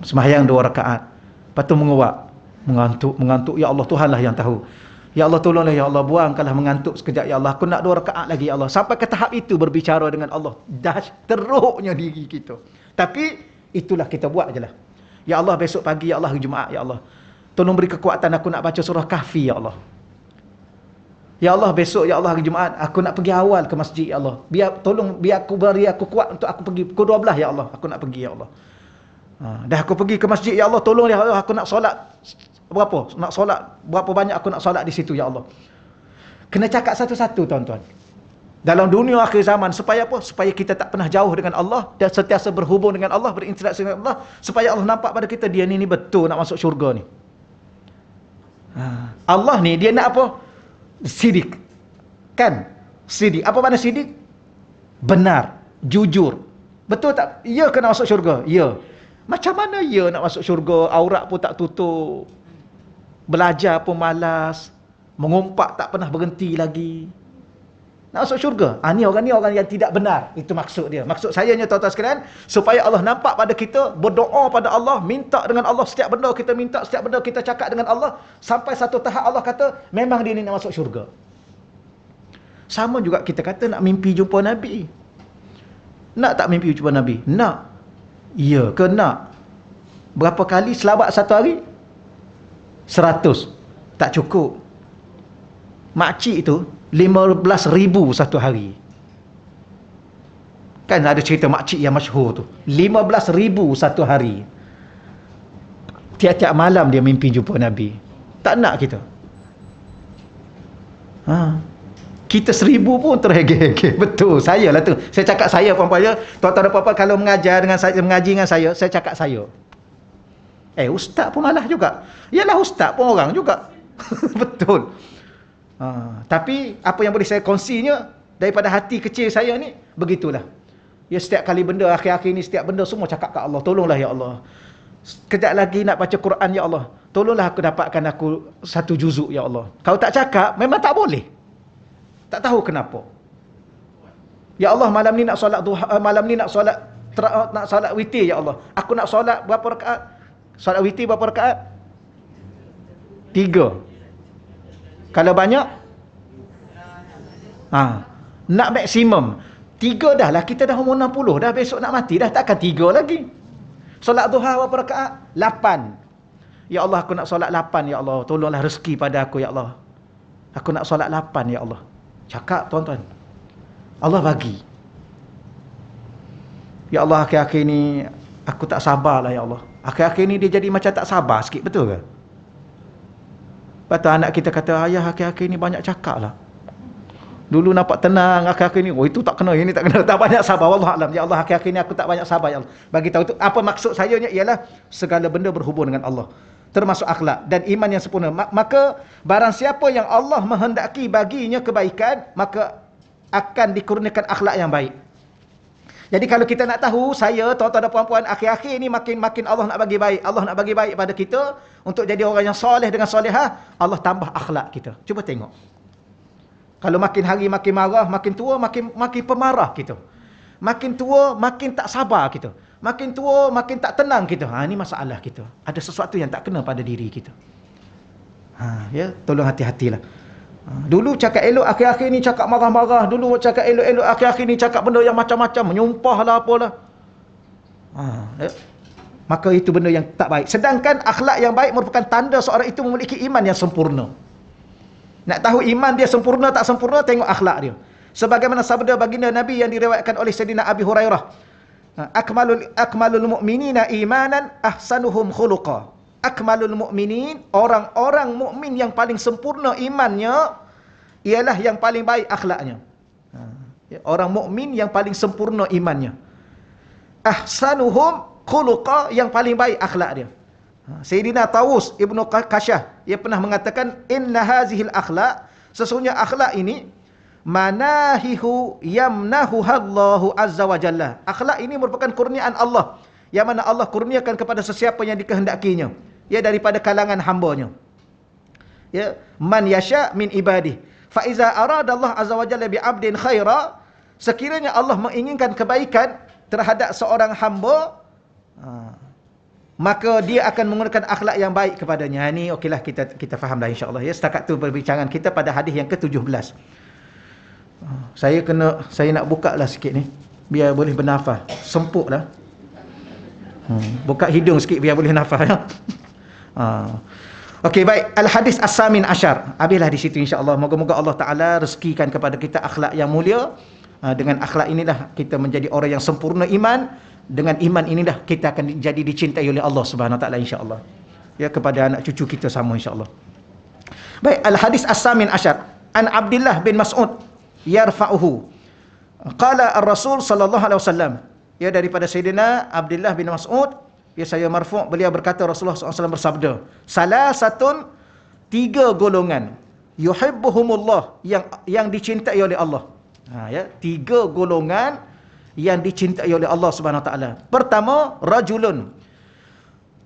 Sembahyang 2 rakaat. Lepas tu menguap. Mengantuk. Ya Allah, Tuhanlah yang tahu. Ya Allah, tolonglah, ya Allah. Buangkanlah mengantuk sekejap, ya Allah. Aku nak 2 rakaat lagi, ya Allah. Sampai ke tahap itu berbicara dengan Allah. Dah teruknya diri kita. Tapi itulah kita buat je lah. Ya Allah, besok pagi, ya Allah, hari Jumaat, ya Allah. Tolong beri kekuatan aku nak baca surah Kahfi, ya Allah. Ya Allah, besok, ya Allah, hari Jumaat, aku nak pergi awal ke masjid, ya Allah. Biar beri aku kuat untuk aku pergi. Pukul 12, ya Allah, aku nak pergi, ya Allah. Dah aku pergi ke masjid, ya Allah, tolong, ya Allah, aku nak solat. Berapa banyak aku nak solat di situ, ya Allah. Kena cakap satu-satu, tuan-tuan. Dalam dunia akhir zaman, supaya apa? Supaya kita tak pernah jauh dengan Allah dan sentiasa berhubung dengan Allah, berinteraksi dengan Allah. Supaya Allah nampak pada kita, dia ni betul nak masuk syurga ni. Allah ni, dia nak apa? Sidik. Kan? Sidik. Apa makna sidik? Benar. Jujur. Betul tak? Ya ke nak masuk syurga? Ya. Macam mana ya nak masuk syurga? Aurat pun tak tutup. Belajar pun malas. Mengumpat tak pernah berhenti lagi. Nak masuk syurga? Ni orang yang tidak benar. Itu maksud dia. Maksud saya ni, tuan-tuan sekalian, supaya Allah nampak pada kita, berdoa pada Allah, minta dengan Allah setiap benda kita minta, setiap benda kita cakap dengan Allah, sampai satu tahap Allah kata, memang dia ni nak masuk syurga. Sama juga kita kata nak mimpi jumpa Nabi. Nak tak mimpi jumpa Nabi? Nak. Ya ke nak? Berapa kali selawat satu hari? 100. Tak cukup. Makcik itu 15,000 satu hari. Kan ada cerita makcik yang masyhur tu. 15,000 satu hari. Tiap-tiap malam dia mimpi jumpa Nabi. Tak nak kita. Kita 1,000 pun terhege-hege. Betul, saya lah tu. Saya cakap saya, puan-puan. Tuan-tuan dan puan-puan, kalau mengajar dengan saya, mengaji dengan saya cakap saya. Ustaz pun malah juga. Yalah, ustaz pun orang juga. Betul. Tapi apa yang boleh saya kongsinya daripada hati kecil saya ni, begitulah. Ya, setiap kali benda akhir-akhir ni, setiap benda semua cakap kat Allah, tolonglah ya Allah. Kejap lagi nak baca Quran, ya Allah, tolonglah aku dapatkan aku 1 juzuk, ya Allah. Kalau tak cakap, memang tak boleh. Tak tahu kenapa. Ya Allah, malam ni nak solat duha, malam ni nak solat nak solat witir ya Allah. Aku nak solat berapa rakaat? Solat witir berapa rakaat? 3. Kalau banyak? Nak maksimum 3 dah lah. Kita dah umur 60 dah, besok nak mati dah, takkan 3 lagi. Solat duha berapa rakaat? 8. Ya Allah, aku nak solat 8 ya Allah. Tolonglah rezeki pada aku ya Allah. Aku nak solat 8 ya Allah. Cakap tuan-tuan. Allah bagi. Ya Allah, akhir-akhir ni aku tak sabarlah ya Allah. Akhir-akhir ni dia jadi macam tak sabar sikit, betul ke? Lepas tu anak kita kata, ayah akhir-akhir ni banyak cakap lah. Dulu nampak tenang, akhir-akhir ni, oh itu tak kena, ini tak kena, tak banyak sabar. Wallahualam. Ya Allah, akhir-akhir ni aku tak banyak sabar ya Allah. Bagi tahu tu, apa maksud saya ni ialah segala benda berhubung dengan Allah. Termasuk akhlak dan iman yang sempurna. Maka barang siapa yang Allah menghendaki baginya kebaikan, maka akan dikurniakan akhlak yang baik. Jadi kalau kita nak tahu, saya, tuan-tuan dan puan-puan, akhir-akhir ni makin Allah nak bagi baik. Allah nak bagi baik pada kita untuk jadi orang yang soleh dengan solehah, Allah tambah akhlak kita. Cuba tengok. Kalau makin hari makin marah, makin tua makin pemarah kita. Makin tua makin tak sabar kita. Makin tua makin tak tenang kita. Ini masalah kita. Ada sesuatu yang tak kena pada diri kita. Ya, tolong hati-hatilah. Dulu cakap elok, akhir-akhir ni cakap marah-marah. Dulu cakap elok-elok, akhir-akhir ni cakap benda yang macam-macam, menyumpah lah apalah. Ya. Maka itu benda yang tak baik. Sedangkan akhlak yang baik merupakan tanda seorang itu memiliki iman yang sempurna. Nak tahu iman dia sempurna tak sempurna, tengok akhlak dia. Sebagaimana sabda baginda Nabi yang diriwayatkan oleh Sayyidina Abi Hurairah, akmalul mu'minina imanan ahsanuhum khuluqa. Akmalul mu'minin, orang-orang mukmin yang paling sempurna imannya ialah yang paling baik akhlaknya. Orang mukmin yang paling sempurna imannya. Ahsanuhum khuluqa, yang paling baik akhlak dia. Sayyidina Tawus Ibnu Kasyah, ia pernah mengatakan, inna hazihil akhlak, sesungguhnya akhlak ini, manahihu yamnahuhallahu azza wa jalla. Akhlak ini merupakan kurniaan Allah, yang mana Allah kurniakan kepada sesiapa yang dikehendakinya, ya, daripada kalangan hambanya. Ya, man yasha min ibadih. Fa iza arada Allah azza wa jalla bi 'abdin khaira, sekiranya Allah menginginkan kebaikan terhadap seorang hamba, maka dia akan menggunakan akhlak yang baik kepadanya. Ini okeylah, kita fahamlah insya-Allah ya. Setakat tu perbincangan kita pada hadis yang ke-17. Saya nak buka lah sikit ni biar boleh bernafas. Sempuk lah. Buka hidung sikit biar boleh nafas ya. Okey, baik. Al-hadis as-samin asyar. Habislah di situ insya-Allah. Moga-moga Allah Taala rezekikan kepada kita akhlak yang mulia. Dengan akhlak inilah kita menjadi orang yang sempurna iman. Dengan iman inilah kita akan jadi dicintai oleh Allah Subhanahu Wa Taala insya-Allah. Ya, kepada anak cucu kita sama insya-Allah. Baik, al-hadis as-samin asyar. An Abdullah bin Mas'ud yarfa'uhu. Qala ar-Rasul sallallahu alaihi wasallam. Ya, daripada Sayyidina Abdullah bin Mas'ud, ya, saya marfu', beliau berkata Rasulullah SAW bersabda, salasatun, 3 golongan, yuhibbuhumullah, yang dicintai oleh Allah. Ya, 3 golongan yang dicintai oleh Allah Subhanahu Wa Taala. Pertama, rajulun,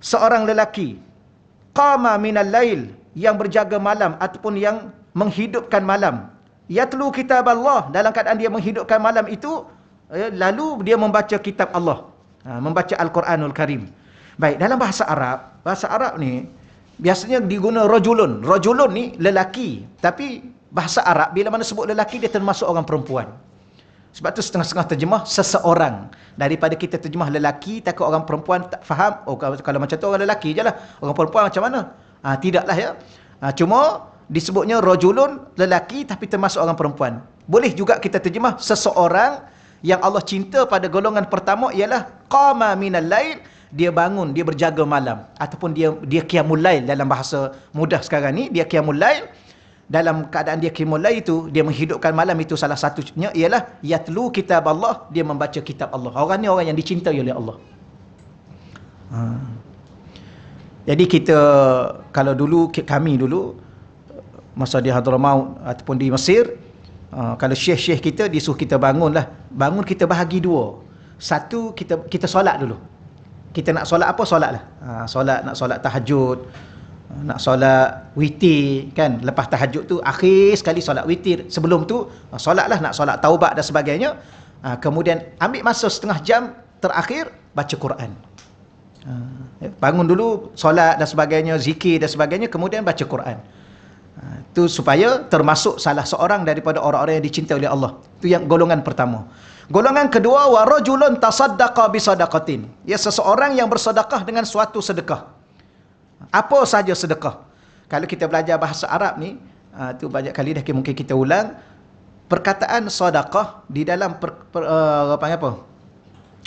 seorang lelaki, qama minal lail, yang berjaga malam ataupun yang menghidupkan malam, yatlu kitab Allah, dalam keadaan dia menghidupkan malam itu, lalu dia membaca kitab Allah, membaca Al-Quranul Karim. Baik, dalam bahasa Arab ni biasanya diguna rajulun. Rajulun ni lelaki, tapi bahasa Arab bila mana sebut lelaki, dia termasuk orang perempuan. Sebab tu setengah-setengah terjemah seseorang. Daripada kita terjemah lelaki, takut orang perempuan tak faham. Oh, kalau macam tu orang lelaki je lah, orang perempuan macam mana? Tidaklah ya. Cuma disebutnya rajulun, lelaki, tapi termasuk orang perempuan. Boleh juga kita terjemah seseorang yang Allah cinta pada golongan pertama ialah qama minal lail, dia bangun, dia berjaga malam, ataupun dia qiyamul lail dalam bahasa mudah sekarang ni, dia qiyamul lail. Dalam keadaan dia qiyamul lail itu, dia menghidupkan malam itu, salah satunya ialah yatlu kitab Allah, dia membaca kitab Allah. Orang ni orang yang dicintai oleh Allah. Jadi kita, kalau dulu, kami dulu masa di Hadramaut ataupun di Mesir, kalau syekh-syekh kita disuruh kita bangun, kita bahagi 2. Satu, kita solat dulu. Kita nak solat apa, solat lah. Nak solat tahajud, nak solat witir kan. Lepas tahajud tu akhir sekali solat witir. Sebelum tu solat lah, nak solat taubat dan sebagainya. Kemudian ambil masa setengah jam terakhir baca Quran. Bangun dulu solat dan sebagainya, zikir dan sebagainya, kemudian baca Quran. Itu supaya termasuk salah seorang daripada orang-orang yang dicintai oleh Allah. Itu yang golongan pertama. Golongan kedua, wa rajulun tasaddaqa bi sadaqatin. Ya, seseorang yang bersedekah dengan suatu sedekah. Apa saja sedekah? Kalau kita belajar bahasa Arab ni, tu banyak kali dah mungkin kita ulang. Perkataan sedekah di dalam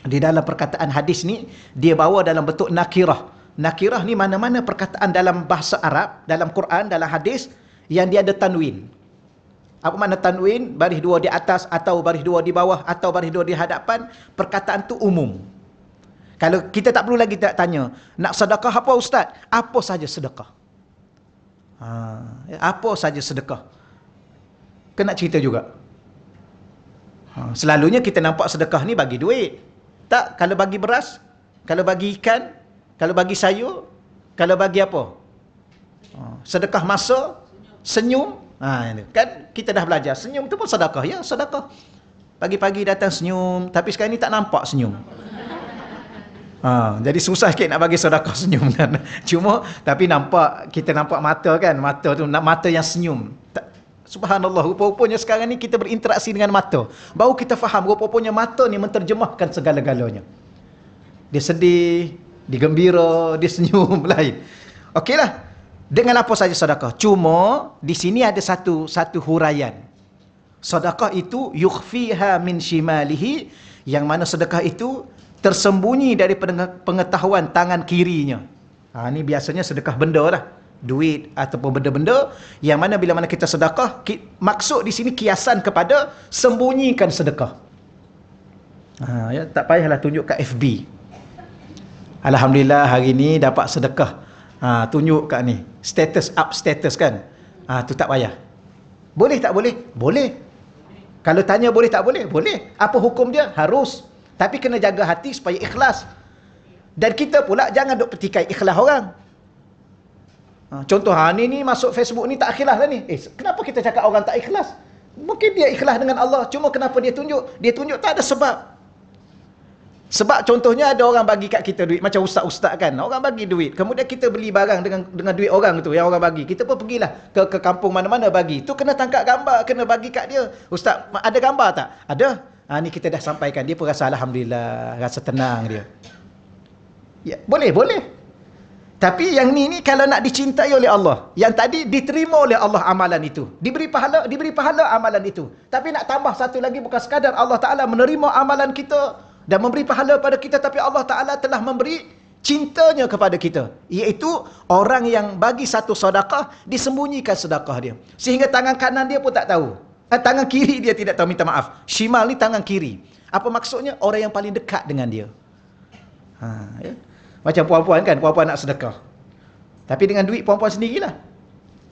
di dalam perkataan hadis ni, dia bawa dalam bentuk nakirah. Nakirah ni mana-mana perkataan dalam bahasa Arab, dalam Quran, dalam hadis, yang dia ada tanwin. Apa makna tanwin? Baris dua di atas, atau baris dua di bawah, atau baris dua di hadapan. Perkataan tu umum. Kalau kita tak perlu lagi tanya, nak sedekah apa ustaz? Apa saja sedekah. Apa saja sedekah. Kena cerita juga. Selalunya kita nampak sedekah ni bagi duit. Tak, kalau bagi beras, kalau bagi ikan, kalau bagi sayur, kalau bagi apa? Sedekah masa, senyum. Kan kita dah belajar, senyum tu pun sedekah, ya, sedekah. Pagi-pagi datang senyum, tapi sekarang ni tak nampak senyum. Jadi susah sikit nak bagi sedekah senyum kan. Cuma tapi nampak, kita nampak mata kan, mata tu, mata yang senyum. Subhanallah, rupa-rupanya sekarang ni kita berinteraksi dengan mata. Baru kita faham, rupa-rupanya mata ni menterjemahkan segala-galanya. Dia sedih, dia gembira, dia senyum, lain. Okeylah. Dengan apa saja sedekah. Cuma, di sini ada satu huraian. Sedekah itu, yukhfiha min shimalihi, yang mana sedekah itu tersembunyi dari pengetahuan tangan kirinya. Ini biasanya sedekah benda lah. Duit ataupun benda-benda yang mana bila mana kita sedekah, maksud di sini kiasan kepada sembunyikan sedekah. Ya, tak payahlah tunjuk kat FB. Alhamdulillah hari ni dapat sedekah. Tunjuk kat ni. Status up status kan. Tu tak payah. Boleh tak boleh? Boleh. Kalau tanya boleh tak boleh? Boleh. Apa hukum dia? Harus. Tapi kena jaga hati supaya ikhlas. Dan kita pula jangan duk petikai ikhlas orang. Contoh, ni masuk Facebook ni tak ikhlas lah ni. Kenapa kita cakap orang tak ikhlas? Mungkin dia ikhlas dengan Allah. Cuma kenapa dia tunjuk? Dia tunjuk tak ada sebab. Sebab contohnya ada orang bagi kat kita duit. Macam ustaz-ustaz kan. Orang bagi duit. Kemudian kita beli barang dengan duit orang tu yang orang bagi. Kita pun pergilah ke kampung mana-mana bagi. Tu kena tangkap gambar. Kena bagi kat dia. Ustaz, ada gambar tak? Ada. Ni kita dah sampaikan. Dia pun rasa Alhamdulillah. Rasa tenang dia. Ya, boleh. Tapi yang ni kalau nak dicintai oleh Allah. Yang tadi diterima oleh Allah amalan itu. Diberi pahala amalan itu. Tapi nak tambah satu lagi, bukan sekadar Allah Ta'ala menerima amalan kita dan memberi pahala pada kita, tapi Allah Ta'ala telah memberi cintanya kepada kita. Iaitu orang yang bagi satu sedekah, disembunyikan sedekah dia. Sehingga tangan kanan dia pun tak tahu. Tangan kiri dia tidak tahu, minta maaf. Shimal ni tangan kiri. Apa maksudnya? Orang yang paling dekat dengan dia. Ya. Macam puan-puan kan, puan-puan nak sedekah. Tapi dengan duit puan-puan sendirilah.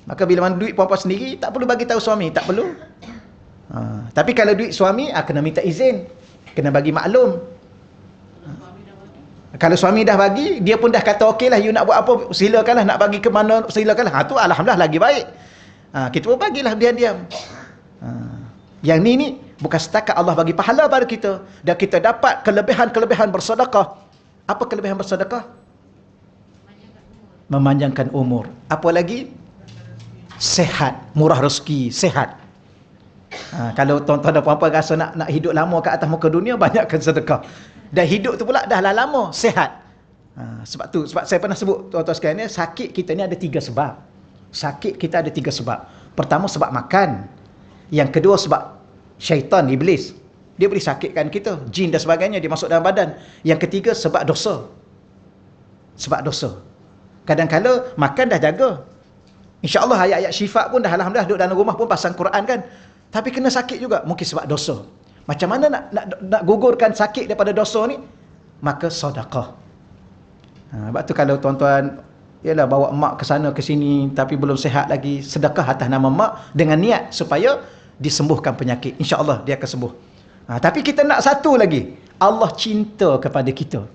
Maka bila mana duit puan-puan sendiri, tak perlu bagi tahu suami, tak perlu. Tapi kalau duit suami, kena minta izin. Kena bagi maklum. Kalau suami dah bagi, dia pun dah kata okeylah, you nak buat apa, silakanlah, nak bagi ke mana, silakanlah. Tu alhamdulillah lagi baik. Kita pun bagilah diam-diam. Yang ni bukan setakat Allah bagi pahala pada kita, dan kita dapat kelebihan-kelebihan bersedekah. Apa kelebihan bersedekah? Memanjangkan umur. Apa lagi? Sehat, murah rezeki, sehat. Kalau tuan-tuan dan puan-puan rasa nak hidup lama kat atas muka dunia, banyakkan sedekah. Dan hidup tu pula dah lama, sehat. Sebab saya pernah sebut tuan-tuan sekalian, sakit kita ni ada 3 sebab. Sakit kita ada 3 sebab. Pertama sebab makan. Yang kedua sebab syaitan, iblis. Dia boleh sakitkan kita, jin dan sebagainya, dia masuk dalam badan. Yang ketiga sebab dosa. Sebab dosa. Kadang-kadang makan dah jaga. InsyaAllah ayat-ayat syifa pun dah alhamdulillah duduk dalam rumah pun pasang Quran kan. Tapi kena sakit juga, mungkin sebab dosa. Macam mana nak gugurkan sakit daripada dosa ni? Maka sedekah. Sebab tu kalau tuan-tuan ialah bawa mak ke sana ke sini tapi belum sihat lagi, sedekah atas nama mak dengan niat supaya disembuhkan penyakit. InsyaAllah dia akan sembuh. Tapi kita nak satu lagi. Allah cinta kepada kita.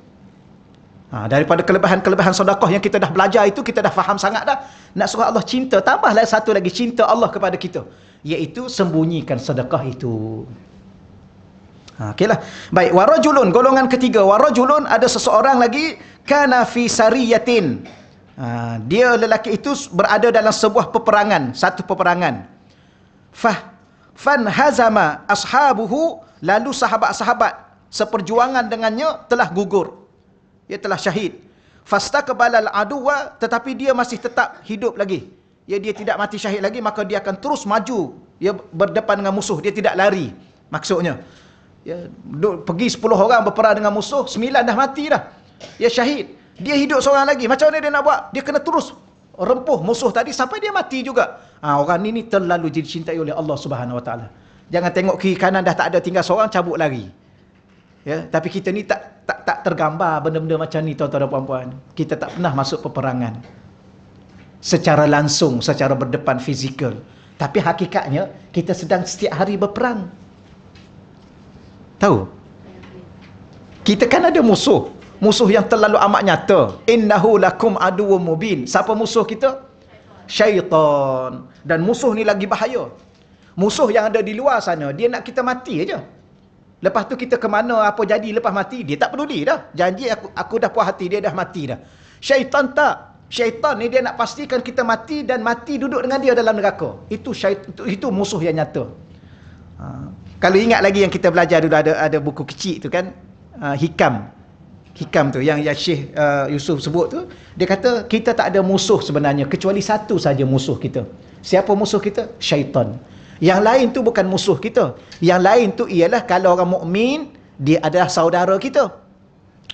Daripada kelebihan-kelebihan sedekah yang kita dah belajar itu, kita dah faham sangat dah. Nak suruh Allah cinta, tambahlah satu lagi, cinta Allah kepada kita. Iaitu sembunyikan sedekah itu. Okeylah. Baik, warajulun, golongan ketiga. Warajulun, ada seseorang lagi, kana fi sariyatin. Dia lelaki itu berada dalam sebuah peperangan, satu peperangan. Fanhazama ashabuhu, lalu sahabat-sahabat seperjuangan dengannya telah gugur. Dia telah syahid. Fastaqbalal aduwa, tetapi dia masih tetap hidup lagi. Dia tidak mati syahid lagi, maka dia akan terus maju. Dia berdepan dengan musuh, dia tidak lari. Maksudnya, pergi 10 orang berperang dengan musuh, 9 dah mati dah. Dia syahid. Dia hidup seorang lagi. Macam mana dia nak buat? Dia kena terus rempuh musuh tadi sampai dia mati juga. Orang ni terlalu dicintai oleh Allah Subhanahu Wa Taala. Jangan tengok kiri kanan dah tak ada, tinggal seorang, cabut lari. Ya, tapi kita ni tak tergambar benda-benda macam ni, tuan-tuan dan puan-puan. Kita tak pernah masuk peperangan secara langsung, secara berdepan fizikal. Tapi hakikatnya kita sedang setiap hari berperang. Tahu? Kita kan ada musuh. Musuh yang terlalu amat nyata. Innahu lakum aduwwum mubin. Siapa musuh kita? Syaitan. Dan musuh ni lagi bahaya. Musuh yang ada di luar sana, dia nak kita mati aja. Lepas tu kita ke mana, apa jadi lepas mati, dia tak peduli dah. Janji aku dah puas hati, dia dah mati dah. Syaitan tak. Syaitan ni dia nak pastikan kita mati dan mati duduk dengan dia dalam neraka. Itu itu musuh yang nyata. Kalau ingat lagi yang kita belajar dulu, ada buku kecil tu kan, Hikam tu yang Syekh Yusuf sebut tu, dia kata kita tak ada musuh sebenarnya kecuali satu saja musuh kita. Siapa musuh kita? Syaitan. Yang lain tu bukan musuh kita. Yang lain tu ialah kalau orang mukmin, dia adalah saudara kita.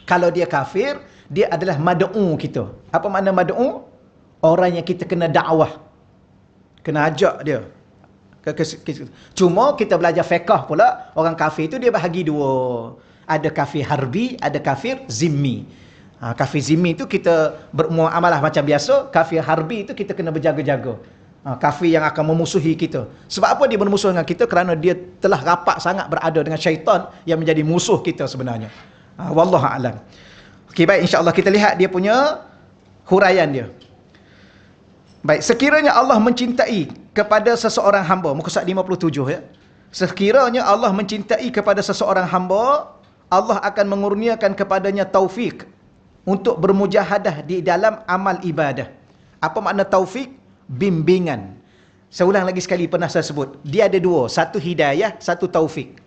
Kalau dia kafir, dia adalah mad'u kita. Apa makna mad'u? Orang yang kita kena dakwah, kena ajak dia. Cuma kita belajar fiqh pula, orang kafir itu dia bahagi dua. Ada kafir harbi, ada kafir zimmi. Kafir zimmi itu kita bermuamalah macam biasa. Kafir harbi itu kita kena berjaga-jaga. Kafir yang akan memusuhi kita. Sebab apa dia bermusuh dengan kita? Kerana dia telah rapat sangat berada dengan syaitan yang menjadi musuh kita sebenarnya. Wallahu a'lam. Okey, baik, insya-Allah kita lihat dia punya huraian dia. Baik, sekiranya Allah mencintai kepada seseorang hamba, muka surat 57 ya. Sekiranya Allah mencintai kepada seseorang hamba, Allah akan mengurniakan kepadanya taufik untuk bermujahadah di dalam amal ibadah. Apa makna taufik? Bimbingan. Saya ulang lagi sekali, pernah saya sebut. Dia ada dua. Satu hidayah, satu taufik.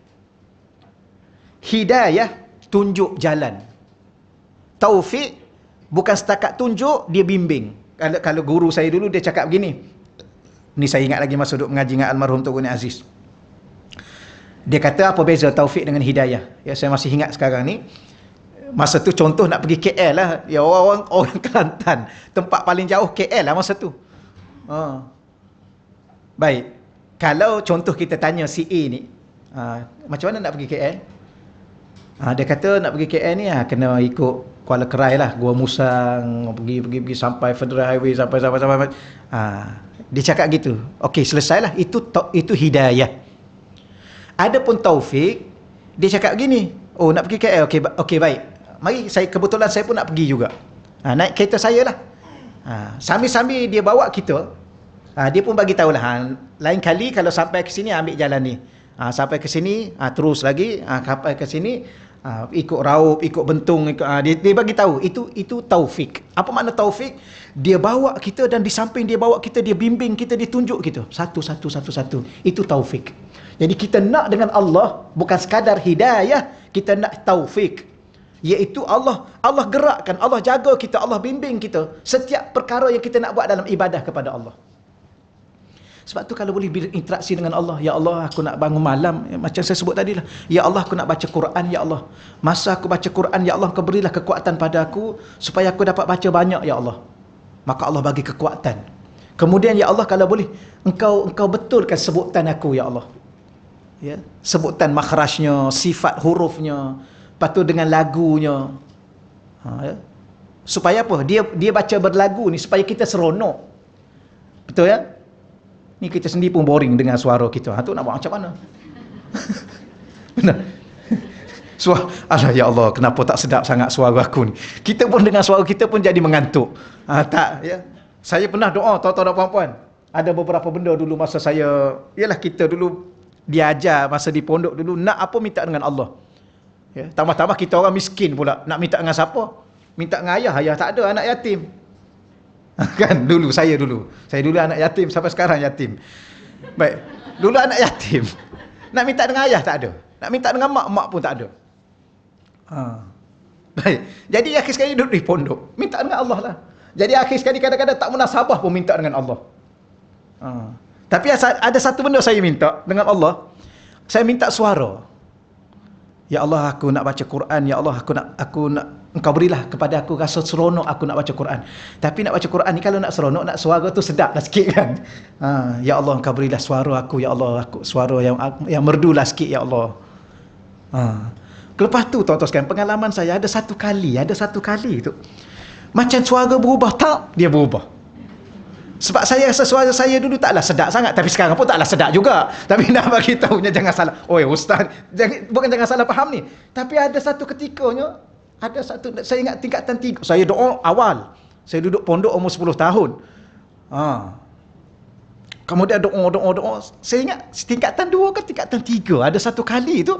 Hidayah, tunjuk jalan. Taufik, bukan setakat tunjuk, dia bimbing. Kalau guru saya dulu, dia cakap begini. Ni saya ingat lagi masa duduk mengaji dengan almarhum Tuan Guni Aziz. Dia kata apa beza taufik dengan hidayah? Ya, saya masih ingat sekarang ni. Masa tu contoh nak pergi KL lah. Ya, orang Kelantan. Tempat paling jauh KL lah masa tu. Baik. Kalau contoh kita tanya si A ni, macam mana nak pergi KL? Dia kata nak pergi KL ni kena ikut Kuala Kerai lah, Gua Musang, pergi sampai Federal Highway, sampai. Dia cakap gitu. Okey, selesailah. Itu hidayah. Adapun taufik, dia cakap gini, oh nak pergi KL, okey baik. Mari, kebetulan saya pun nak pergi juga. Naik kereta saya lah. Sambil-sambil dia bawa kita, dia pun bagi tahulah, lain kali kalau sampai ke sini ambil jalan ni. Sampai ke sini terus lagi, sampai ke sini ikut raup, ikut bentung, dia bagi tahu. Itu taufik. Apa makna taufik? Dia bawa kita dan di samping dia bawa kita, dia bimbing kita, dia tunjuk kita. Satu. Itu taufik. Jadi kita nak dengan Allah bukan sekadar hidayah, kita nak taufik. Iaitu Allah gerakkan, Allah jaga kita, Allah bimbing kita setiap perkara yang kita nak buat dalam ibadah kepada Allah. Sebab tu kalau boleh berinteraksi dengan Allah, ya Allah aku nak bangun malam, macam saya sebut tadi lah, ya Allah aku nak baca Quran, ya Allah masa aku baca Quran, ya Allah kau berilah kekuatan pada aku supaya aku dapat baca banyak, ya Allah. Maka Allah bagi kekuatan. Kemudian ya Allah kalau boleh engkau betulkan sebutan aku, ya Allah. Ya, sebutan makhrajnya, sifat hurufnya, lepas tu dengan lagunya. Ya. Supaya apa? Dia baca berlagu ni supaya kita seronok. Betul ya? Ni kita sendiri pun boring dengan suara kita. Tu nak buat macam mana? Benar. Alah ya Allah, kenapa tak sedap sangat suara aku ni? Kita pun dengan suara kita pun jadi mengantuk. Tak ya. Saya pernah doa, tuan-tuan dan puan-puan. Ada beberapa benda dulu masa saya, ialah kita dulu Dia ajar masa di pondok dulu, nak apa minta dengan Allah. Ya, tambah-tambah kita orang miskin pula, nak minta dengan siapa? Minta dengan ayah, ayah tak ada, anak yatim. Kan saya dulu anak yatim, sampai sekarang yatim. Baik, dulu anak yatim. Nak minta dengan ayah tak ada, nak minta dengan mak pun tak ada. Baik, jadi akhir sekali duduk di pondok, minta dengan Allah lah. Jadi akhir sekali kadang-kadang tak munasabah pun minta dengan Allah. Tapi ada satu benda saya minta dengan Allah. Saya minta suara. Ya Allah, aku nak baca Quran. Ya Allah, aku nak Engkau berilah kepada aku rasa seronok aku nak baca Quran. Tapi nak baca Quran ni kalau nak seronok, nak suara tu sedap lah sikit kan. Ya Allah, Engkau berilah suara aku. Ya Allah, aku suara yang merdu lah sikit. Ya Allah. Lepas tu tuan-tuan sekalian, pengalaman saya ada satu kali tu macam suara berubah, tak, dia berubah. Sebab saya rasa suara saya dulu taklah sedap sangat, tapi sekarang pun taklah sedap juga. Tapi nak bagi tahunya jangan salah. Oi ustaz, bukan jangan salah faham ni. Tapi ada satu ketikanya, saya ingat tingkatan 3. Saya doa awal. Saya duduk pondok umur 10 tahun. Kemudian doa. Saya ingat tingkatan 2 ke tingkatan 3. Ada satu kali tu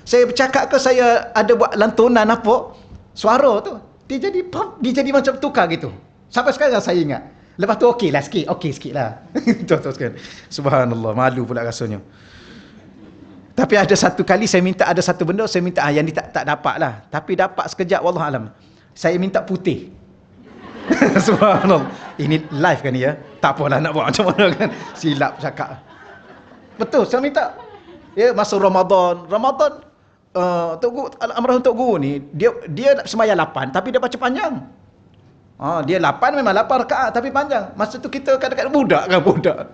saya bercakap ke, saya ada buat lantunan apa, suara tu dia jadi macam tukar gitu. Sampai sekarang saya ingat. Lepas tu okey sikit lah. Tuan-tuan sekalian, subhanallah, malu pula rasanya. Tapi ada satu kali saya minta, ada satu benda saya minta, yang ni tak dapat lah. Tapi dapat sekejap, wallahu alam. Saya minta putih. Subhanallah. Ini live kan ni ya? Tak apalah nak buat macam mana kan. Silap cakap. Betul, saya minta. Ya, masa Ramadan, Tok Guru, almarhum Tok Guru ni, dia sembahyang 8 tapi dia baca panjang. Dia 8 memang 8 rakaat tapi panjang. Masa tu kita kadang-kadang budak.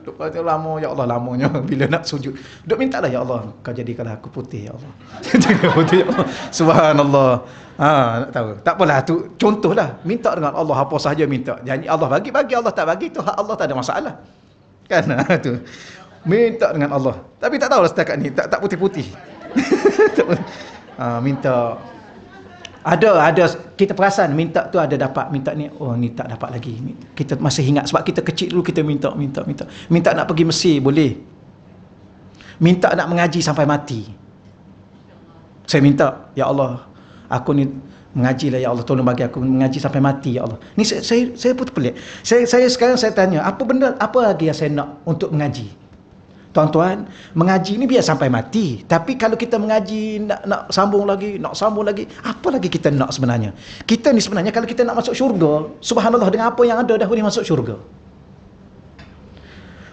Duk baca lama, ya Allah, lamanya bila nak sujud. Duk mintalah, ya Allah, kau jadikanlah aku putih, ya Allah. Jaga putih, ya Allah. Subhanallah. Nak tahu. Tak apalah, tu contohlah. Minta dengan Allah apa sahaja minta. Janji Allah bagi Allah tak bagi, tu hak Allah, tak ada masalah. Kan tu. Minta dengan Allah. Tapi tak tahulah setakat ni, tak putih-putih. Minta. Ada kita perasan minta tu ada dapat, minta ni ni tak dapat lagi. Kita masih ingat sebab kita kecil dulu kita minta nak pergi Mesir boleh. Minta nak mengaji sampai mati. Saya minta, ya Allah, aku ni mengajilah, ya Allah, tolong bagi aku mengaji sampai mati, ya Allah. Ni saya pun pelik. Saya sekarang saya tanya, apa lagi yang saya nak untuk mengaji? Tuan-tuan, mengaji ni biar sampai mati. Tapi kalau kita mengaji nak sambung lagi, apa lagi kita nak sebenarnya? Kita ni sebenarnya kalau kita nak masuk syurga, subhanallah, dengan apa yang ada dah boleh masuk syurga.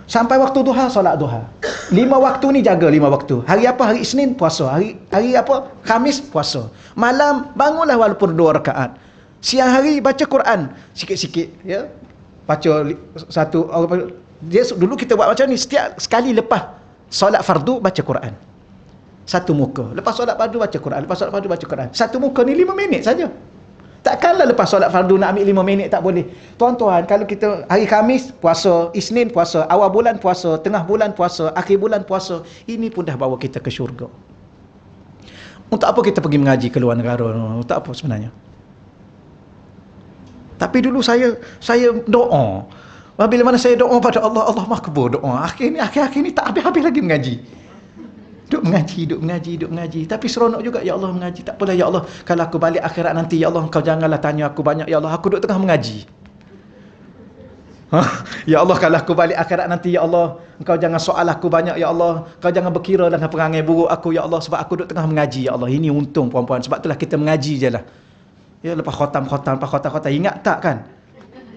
Sampai waktu duha, solat duha. 5 waktu ni jaga 5 waktu. Hari apa? Hari Isnin puasa. Hari apa? Khamis puasa. Malam bangunlah walaupun 2 rakaat. Siang hari baca Quran sikit-sikit, ya. Baca satu. Dulu kita buat macam ni, setiap sekali lepas solat fardu baca Quran. Satu muka. Lepas solat fardu baca Quran. Satu muka ni 5 minit saja. Takkanlah lepas solat fardu nak ambil 5 minit, tak boleh. Tuan-tuan, kalau kita hari Khamis puasa, Isnin puasa, awal bulan puasa, tengah bulan puasa, akhir bulan puasa, ini pun dah bawa kita ke syurga. Untuk apa kita pergi mengaji ke luar negara? Untuk apa sebenarnya? Tapi dulu saya doa. Bila mana saya doa pada Allah, Allah makbul doa. Akhir ni tak habis-habis lagi mengaji. Duk mengaji. Tapi seronok juga, ya Allah, mengaji. Tak apalah, ya Allah, kalau aku balik akhirat nanti, ya Allah, Engkau janganlah tanya aku banyak, ya Allah, aku duduk tengah mengaji. Ya Allah, kalau aku balik akhirat nanti, ya Allah, Engkau jangan soal aku banyak, ya Allah, Engkau jangan berkira dengan perangai buruk aku, ya Allah, sebab aku duduk tengah mengaji, ya Allah. Ini untung puan-puan, sebab itulah kita mengaji je lah. Ya, lepas khotam, ingat tak kan?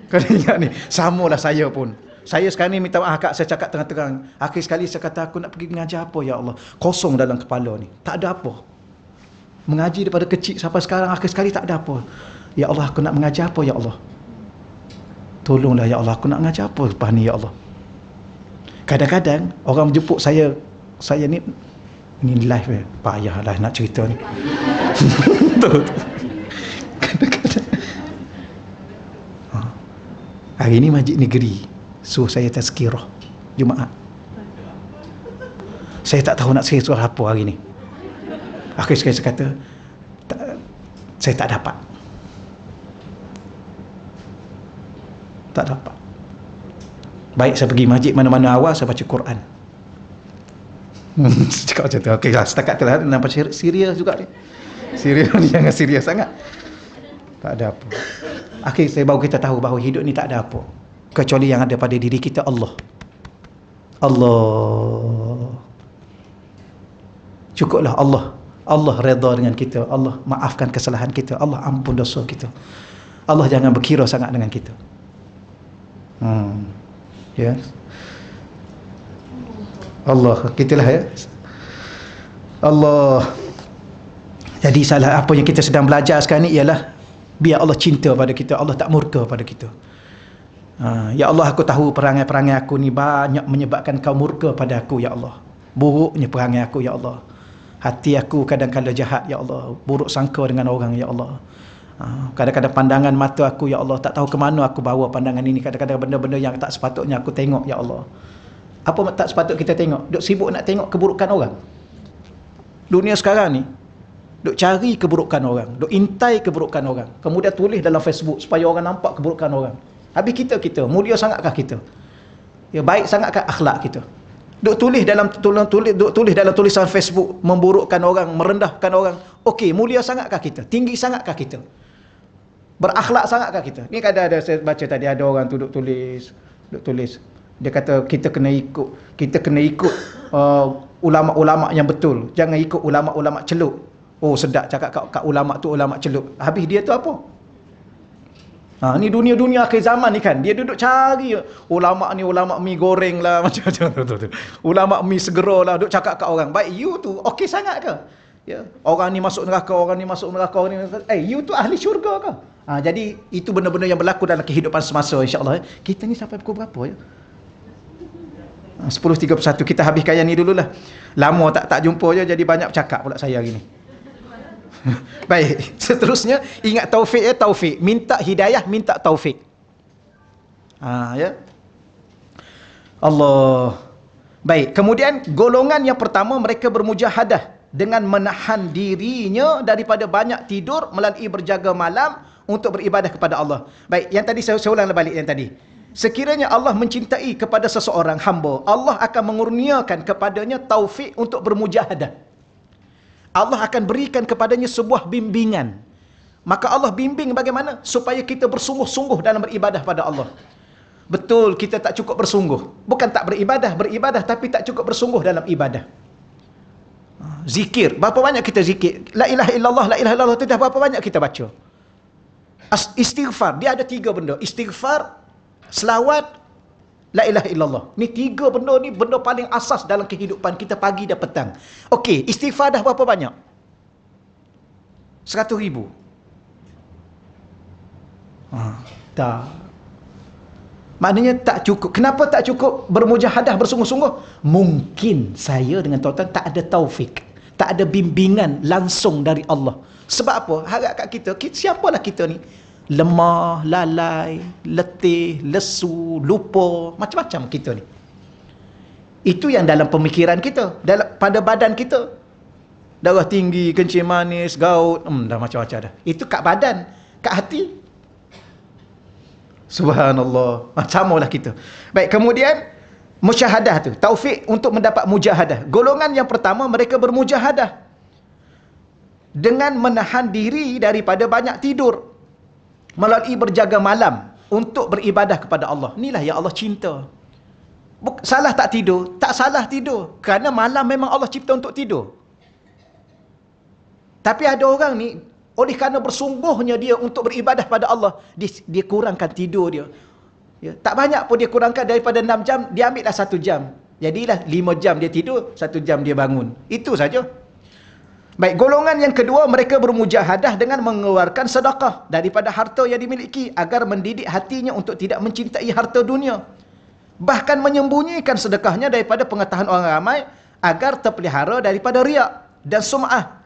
Kau ingat ni, samalah saya pun. Saya sekarang ni minta maaf, Kak, saya cakap terang-terang. Akhir sekali saya kata, aku nak pergi mengajar apa, ya Allah? Kosong dalam kepala ni. Tak ada apa. Mengaji daripada kecil sampai sekarang, akhir sekali tak ada apa. Ya Allah, aku nak mengajar apa, ya Allah? Tolonglah, ya Allah, aku nak mengajar apa lepas ni, ya Allah? Kadang-kadang, orang menjemput saya ni live ya. Payahlah nak cerita ni. Kadang-kadang. Hari ni Masjid Negeri suruh saya tazkirah Jumaat. Saya tak tahu nak suruh apa hari ni. Akhir sekali saya kata, saya tak dapat. Baik saya pergi masjid mana-mana awal, saya baca Quran. Cakap macam tu. Okey lah, setakat tu lah. Nampak serius juga ni. Serius ni, jangan serius sangat. Tak ada apa. Akhir saya baru kita tahu bahawa hidup ni tak ada apa kecuali yang ada pada diri kita, Allah. Allah. Cukuplah Allah. Allah redha dengan kita. Allah maafkan kesalahan kita. Allah ampun dosa kita. Allah jangan berkira sangat dengan kita. Ya. Allah, kitalah ya. Allah. Jadi salah apa yang kita sedang belajar sekarang ni ialah biar Allah cinta pada kita, Allah tak murka pada kita. Ya Allah, aku tahu perangai-perangai aku ni banyak menyebabkan kau murka pada aku, ya Allah. Buruknya perangai aku, ya Allah. Hati aku kadang-kadang jahat, ya Allah. Buruk sangka dengan orang, ya Allah. Kadang-kadang pandangan mata aku, ya Allah, tak tahu ke mana aku bawa pandangan ini. Kadang-kadang benda-benda yang tak sepatutnya aku tengok, ya Allah. Apa tak sepatut kita tengok? Duk sibuk nak tengok keburukan orang. Dunia sekarang ni duk cari keburukan orang, duk intai keburukan orang, kemudian tulis dalam Facebook supaya orang nampak keburukan orang. Habis kita mulia sangatkah kita? Ya, baik sangatkah akhlak kita? Duk tulis dalam tulisan Facebook memburukkan orang, merendahkan orang. Okey, mulia sangatkah kita? Tinggi sangatkah kita? Berakhlak sangatkah kita? Ni kadang ada saya baca tadi ada orang tu duk tulis. Dia kata kita kena ikut ulama-ulama yang betul. Jangan ikut ulama-ulama celup. Oh, sedap cakap kat ulama tu ulama celup. Habis dia tu apa? Ni dunia-dunia akhir zaman ni kan. Dia duduk cari ulama ni, ulama mi goreng lah macam-macam tu. Ulama mi segera lah duk cakap kat orang. Baik, you tu okey sangat ke? Ya, orang ni masuk neraka, orang ni masuk neraka, orang ni you tu ahli syurga ke? Jadi itu benda-benda yang berlaku dalam kehidupan semasa, insya-Allah. Kita ni sampai pukul berapa ya? 10.31. Kita habiskan yang ni dululah. Lama tak jumpa je, jadi banyak cakap pula saya hari ni. Baik, seterusnya ingat taufik ya, taufik. Minta hidayah, minta taufik. Ya. Allah. Baik, kemudian golongan yang pertama mereka bermujahadah dengan menahan dirinya daripada banyak tidur melalui berjaga malam untuk beribadah kepada Allah. Baik, yang tadi saya ulang balik yang tadi. Sekiranya Allah mencintai kepada seseorang hamba, Allah akan mengurniakan kepadanya taufik untuk bermujahadah. Allah akan berikan kepadanya sebuah bimbingan. Maka Allah bimbing bagaimana? Supaya kita bersungguh-sungguh dalam beribadah pada Allah. Betul, kita tak cukup bersungguh. Bukan tak beribadah tapi tak cukup bersungguh dalam ibadah. Zikir, berapa banyak kita zikir? La ilaha illallah, la ilaha illallah itu dah berapa banyak kita baca? Istighfar, dia ada 3 benda. Istighfar, selawat, la ilaha illallah. Ni 3 benda ni benda paling asas dalam kehidupan kita pagi dan petang. Okey, istighfar dah berapa banyak? 100,000. Tak. Maknanya tak cukup. Kenapa tak cukup bermujahadah bersungguh-sungguh? Mungkin saya dengan tuan-tuan tak ada taufik, tak ada bimbingan langsung dari Allah. Sebab apa? Harap kat kita siapalah kita ni? Lemah, lalai, letih, lesu, lupa, macam-macam kita ni. Itu yang dalam pemikiran kita, pada badan kita. Darah tinggi, kencing manis, gaut, dah macam-macam dah. Itu kat badan, kat hati. Subhanallah. Samalah kita. Baik, kemudian musyahadah tu, taufik untuk mendapat mujahadah. Golongan yang pertama mereka bermujahadah dengan menahan diri daripada banyak tidur melalui berjaga malam untuk beribadah kepada Allah. Inilah yang Allah cinta. Salah tak tidur? Tak salah tidur. Kerana malam memang Allah cipta untuk tidur. Tapi ada orang ni, oleh kerana bersungguhnya dia untuk beribadah pada Allah, dia kurangkan tidur dia. Ya, tak banyak pun dia kurangkan, daripada 6 jam, dia ambil lah 1 jam. Jadilah 5 jam dia tidur, 1 jam dia bangun. Itu saja. Baik, golongan yang kedua, mereka bermujahadah dengan mengeluarkan sedekah daripada harta yang dimiliki agar mendidik hatinya untuk tidak mencintai harta dunia. Bahkan menyembunyikan sedekahnya daripada pengetahuan orang ramai agar terpelihara daripada riak dan sum'ah.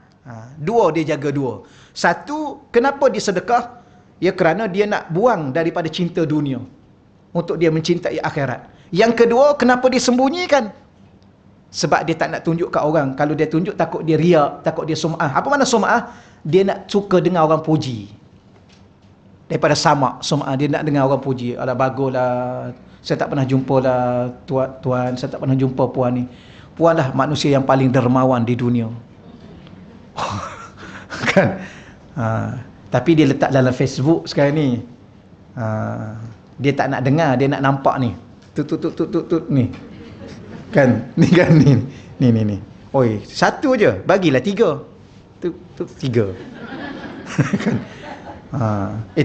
Dua, dia jaga dua. Satu, kenapa dia sedekah? Ya, kerana dia nak buang daripada cinta dunia untuk dia mencintai akhirat. Yang kedua, kenapa dia sembunyikan? Sebab dia tak nak tunjuk kat orang. Kalau dia tunjuk, takut dia riak, takut dia sum'ah. Apa makna sum'ah? Dia nak suka dengar orang puji. Daripada samak, sum'ah, dia nak dengar orang puji. Alah, baguslah, saya tak pernah jumpa lah tuan, saya tak pernah jumpa puan ni. puanlah manusia yang paling dermawan di dunia. Kan? Tapi dia letak dalam Facebook sekarang ni. Dia tak nak dengar, dia nak nampak ni. Tut ni. Kan? Ni kan ni. Oi, satu je, bagilah 3. Tu 3. Kan?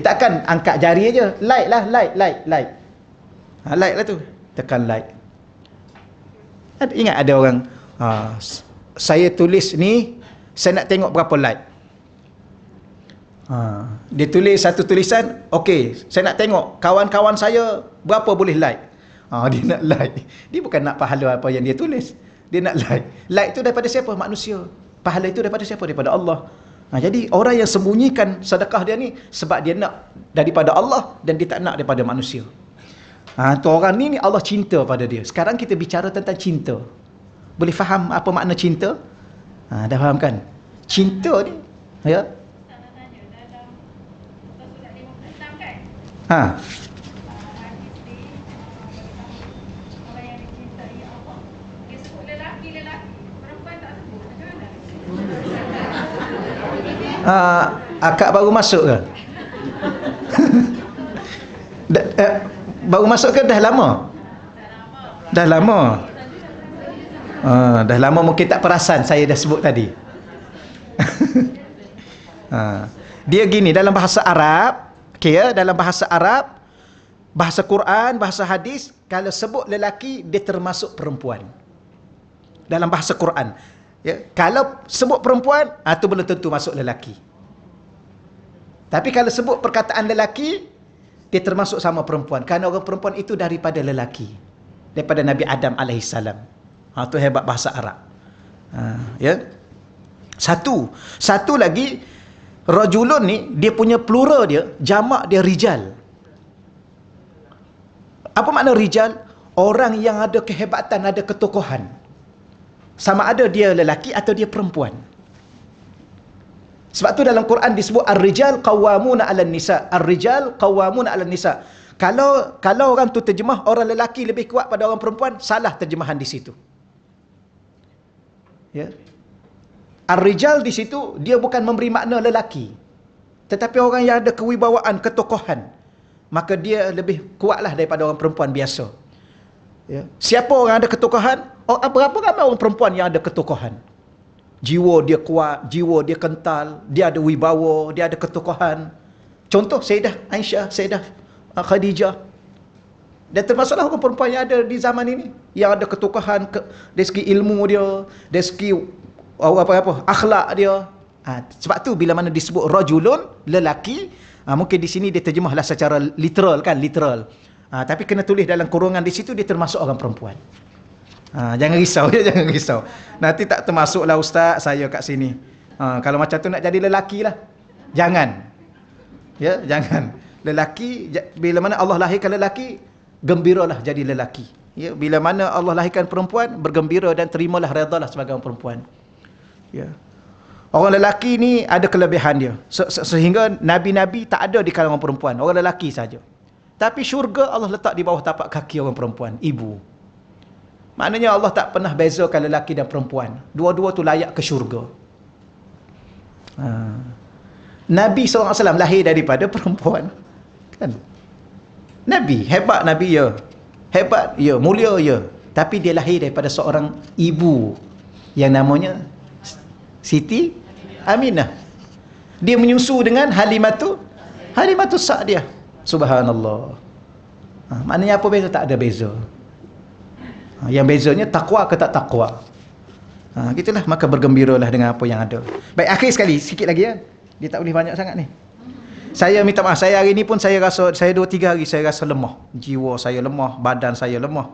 Takkan angkat jari aja. Like lah, like. Like lah tu. Tekan like. Ingat ada orang, saya tulis ni, saya nak tengok berapa like. Dia tulis satu tulisan, okey, saya nak tengok kawan-kawan saya berapa boleh like. Dia nak like. Dia bukan nak pahala apa yang dia tulis. Dia nak like. Like tu daripada siapa? Manusia. Pahala itu daripada siapa? Daripada Allah. Jadi orang yang sembunyikan sedekah dia ni sebab dia nak daripada Allah dan dia tak nak daripada manusia. Tu orang ni Allah cinta pada dia. Sekarang kita bicara tentang cinta. Boleh faham apa makna cinta? Dah faham kan? Cinta ni, ya? Akak baru masuk ke? Baru masuk ke dah lama? Dah lama. Dah lama mungkin tak perasan saya dah sebut tadi. Dia gini, dalam bahasa Arab, okay, dalam bahasa Arab, bahasa Quran, bahasa hadis, kalau sebut lelaki dia termasuk perempuan. Dalam bahasa Quran, ya, kalau sebut perempuan, itu belum tentu masuk lelaki. Tapi kalau sebut perkataan lelaki, dia termasuk sama perempuan. Kerana orang perempuan itu daripada lelaki, daripada Nabi Adam alaihissalam. Itu hebat bahasa Arab. Ya. Satu lagi, rajulun ni, dia punya plural dia, jamak dia rijal. Apa makna rijal? Orang yang ada kehebatan, ada ketokohan. Sama ada dia lelaki atau dia perempuan. Sebab tu dalam Quran disebut ar-rijal qawwamuna 'alan nisa. Ar-rijal qawwamuna 'alan nisa. Kalau orang tu terjemah orang lelaki lebih kuat pada orang perempuan, salah terjemahan di situ. Ya. Ar-rijal di situ dia bukan memberi makna lelaki. Tetapi orang yang ada kewibawaan, ketokohan, maka dia lebih kuatlah daripada orang perempuan biasa. Ya. Siapa orang ada ketokohan? Berapa ramai orang perempuan yang ada ketokohan? Jiwa dia kuat, jiwa dia kental, dia ada wibawa, dia ada ketokohan. Contoh Sayyidah Aisyah, Sayyidah Khadijah. Dan termasuklah orang perempuan yang ada di zaman ini, yang ada ketokohan, dari segi ilmu dia, dari segi akhlak dia. Sebab tu bila mana disebut rajulun, lelaki, mungkin di sini dia terjemahlah secara literal kan, literal. Tapi kena tulis dalam kurungan di situ dia termasuk orang perempuan. Jangan risau ya, jangan risau. Nanti tak termasuklah ustaz saya kat sini. Kalau macam tu nak jadi lelaki lah. Jangan. Ya, jangan. Lelaki, bila mana Allah lahirkan lelaki, gembiralah jadi lelaki. Ya, bila mana Allah lahirkan perempuan, bergembira dan terimalah redalah sebagai orang perempuan. Ya. Orang lelaki ni ada kelebihan dia. Sehingga nabi-nabi tak ada di kalangan perempuan, orang lelaki saja. Tapi syurga Allah letak di bawah tapak kaki orang perempuan, ibu. Maknanya Allah tak pernah bezakan lelaki dan perempuan. Dua-dua tu layak ke syurga. Nabi SAW lahir daripada perempuan. Kan? Nabi, hebat Nabi ya. Hebat ya, mulia ya. Tapi dia lahir daripada seorang ibu yang namanya Siti Aminah. Dia menyusu dengan Halimatu Sa'diyah. Subhanallah. Maknanya apa beza? Tak ada beza. Yang bezanya takwa ke tak takwa. Gitulah, maka bergembiralah dengan apa yang ada. Baik, akhir sekali, sikit lagi ya. Dia tak boleh banyak sangat ni. Saya minta maaf, saya hari ni pun saya rasa, saya 2-3 hari saya rasa lemah. Jiwa saya lemah, badan saya lemah.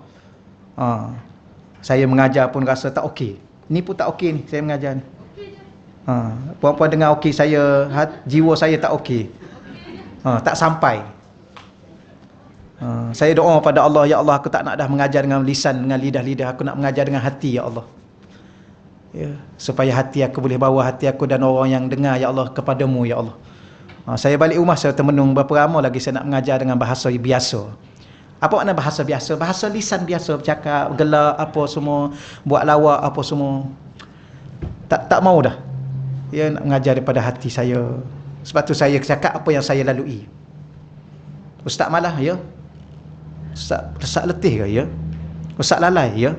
Saya mengajar pun rasa tak okey. Ni pun tak okey ni, saya mengajar ni. Puan-puan dengar okey, saya, jiwa saya tak okey. Tak sampai. Saya doa pada Allah, ya Allah, aku tak nak dah mengajar dengan lisan, dengan lidah-lidah, aku nak mengajar dengan hati, ya Allah. Ya, supaya hati aku boleh bawa hati aku dan orang yang dengar, ya Allah, kepadamu, ya Allah. Saya balik rumah, saya termenung berapa lama lagi saya nak mengajar dengan bahasa biasa. Apa makna bahasa biasa? Bahasa lisan biasa, bercakap, gelak, apa semua, buat lawak, apa semua. Tak mau dah. Ya, nak mengajar daripada hati saya. Sebab tu saya cakap apa yang saya lalui. Ustaz malah, ya. Ustaz letih ke, ya? Ustaz lalai, ya?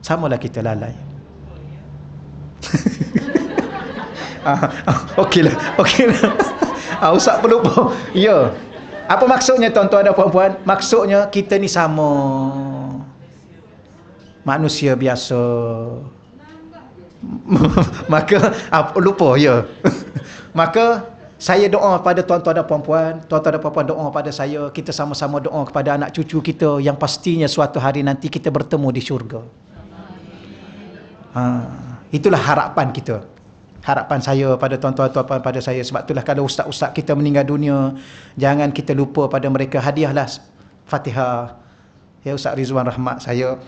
Samalah kita lalai. Okeylah. Ustaz pelupa. Ya. Apa maksudnya tuan-tuan dan puan-puan? Maksudnya kita ni sama. Manusia biasa. Maka lupa, ya. Maka saya doa pada tuan-tuan dan puan-puan doa pada saya, kita sama-sama doa kepada anak cucu kita yang pastinya suatu hari nanti kita bertemu di syurga. Itulah harapan kita. Harapan saya pada tuan-tuan pada saya. Sebab itulah kalau ustaz-ustaz kita meninggal dunia, jangan kita lupa pada mereka, hadiahlah Fatihah. Ya, Ustaz Rizwan Rahmat saya.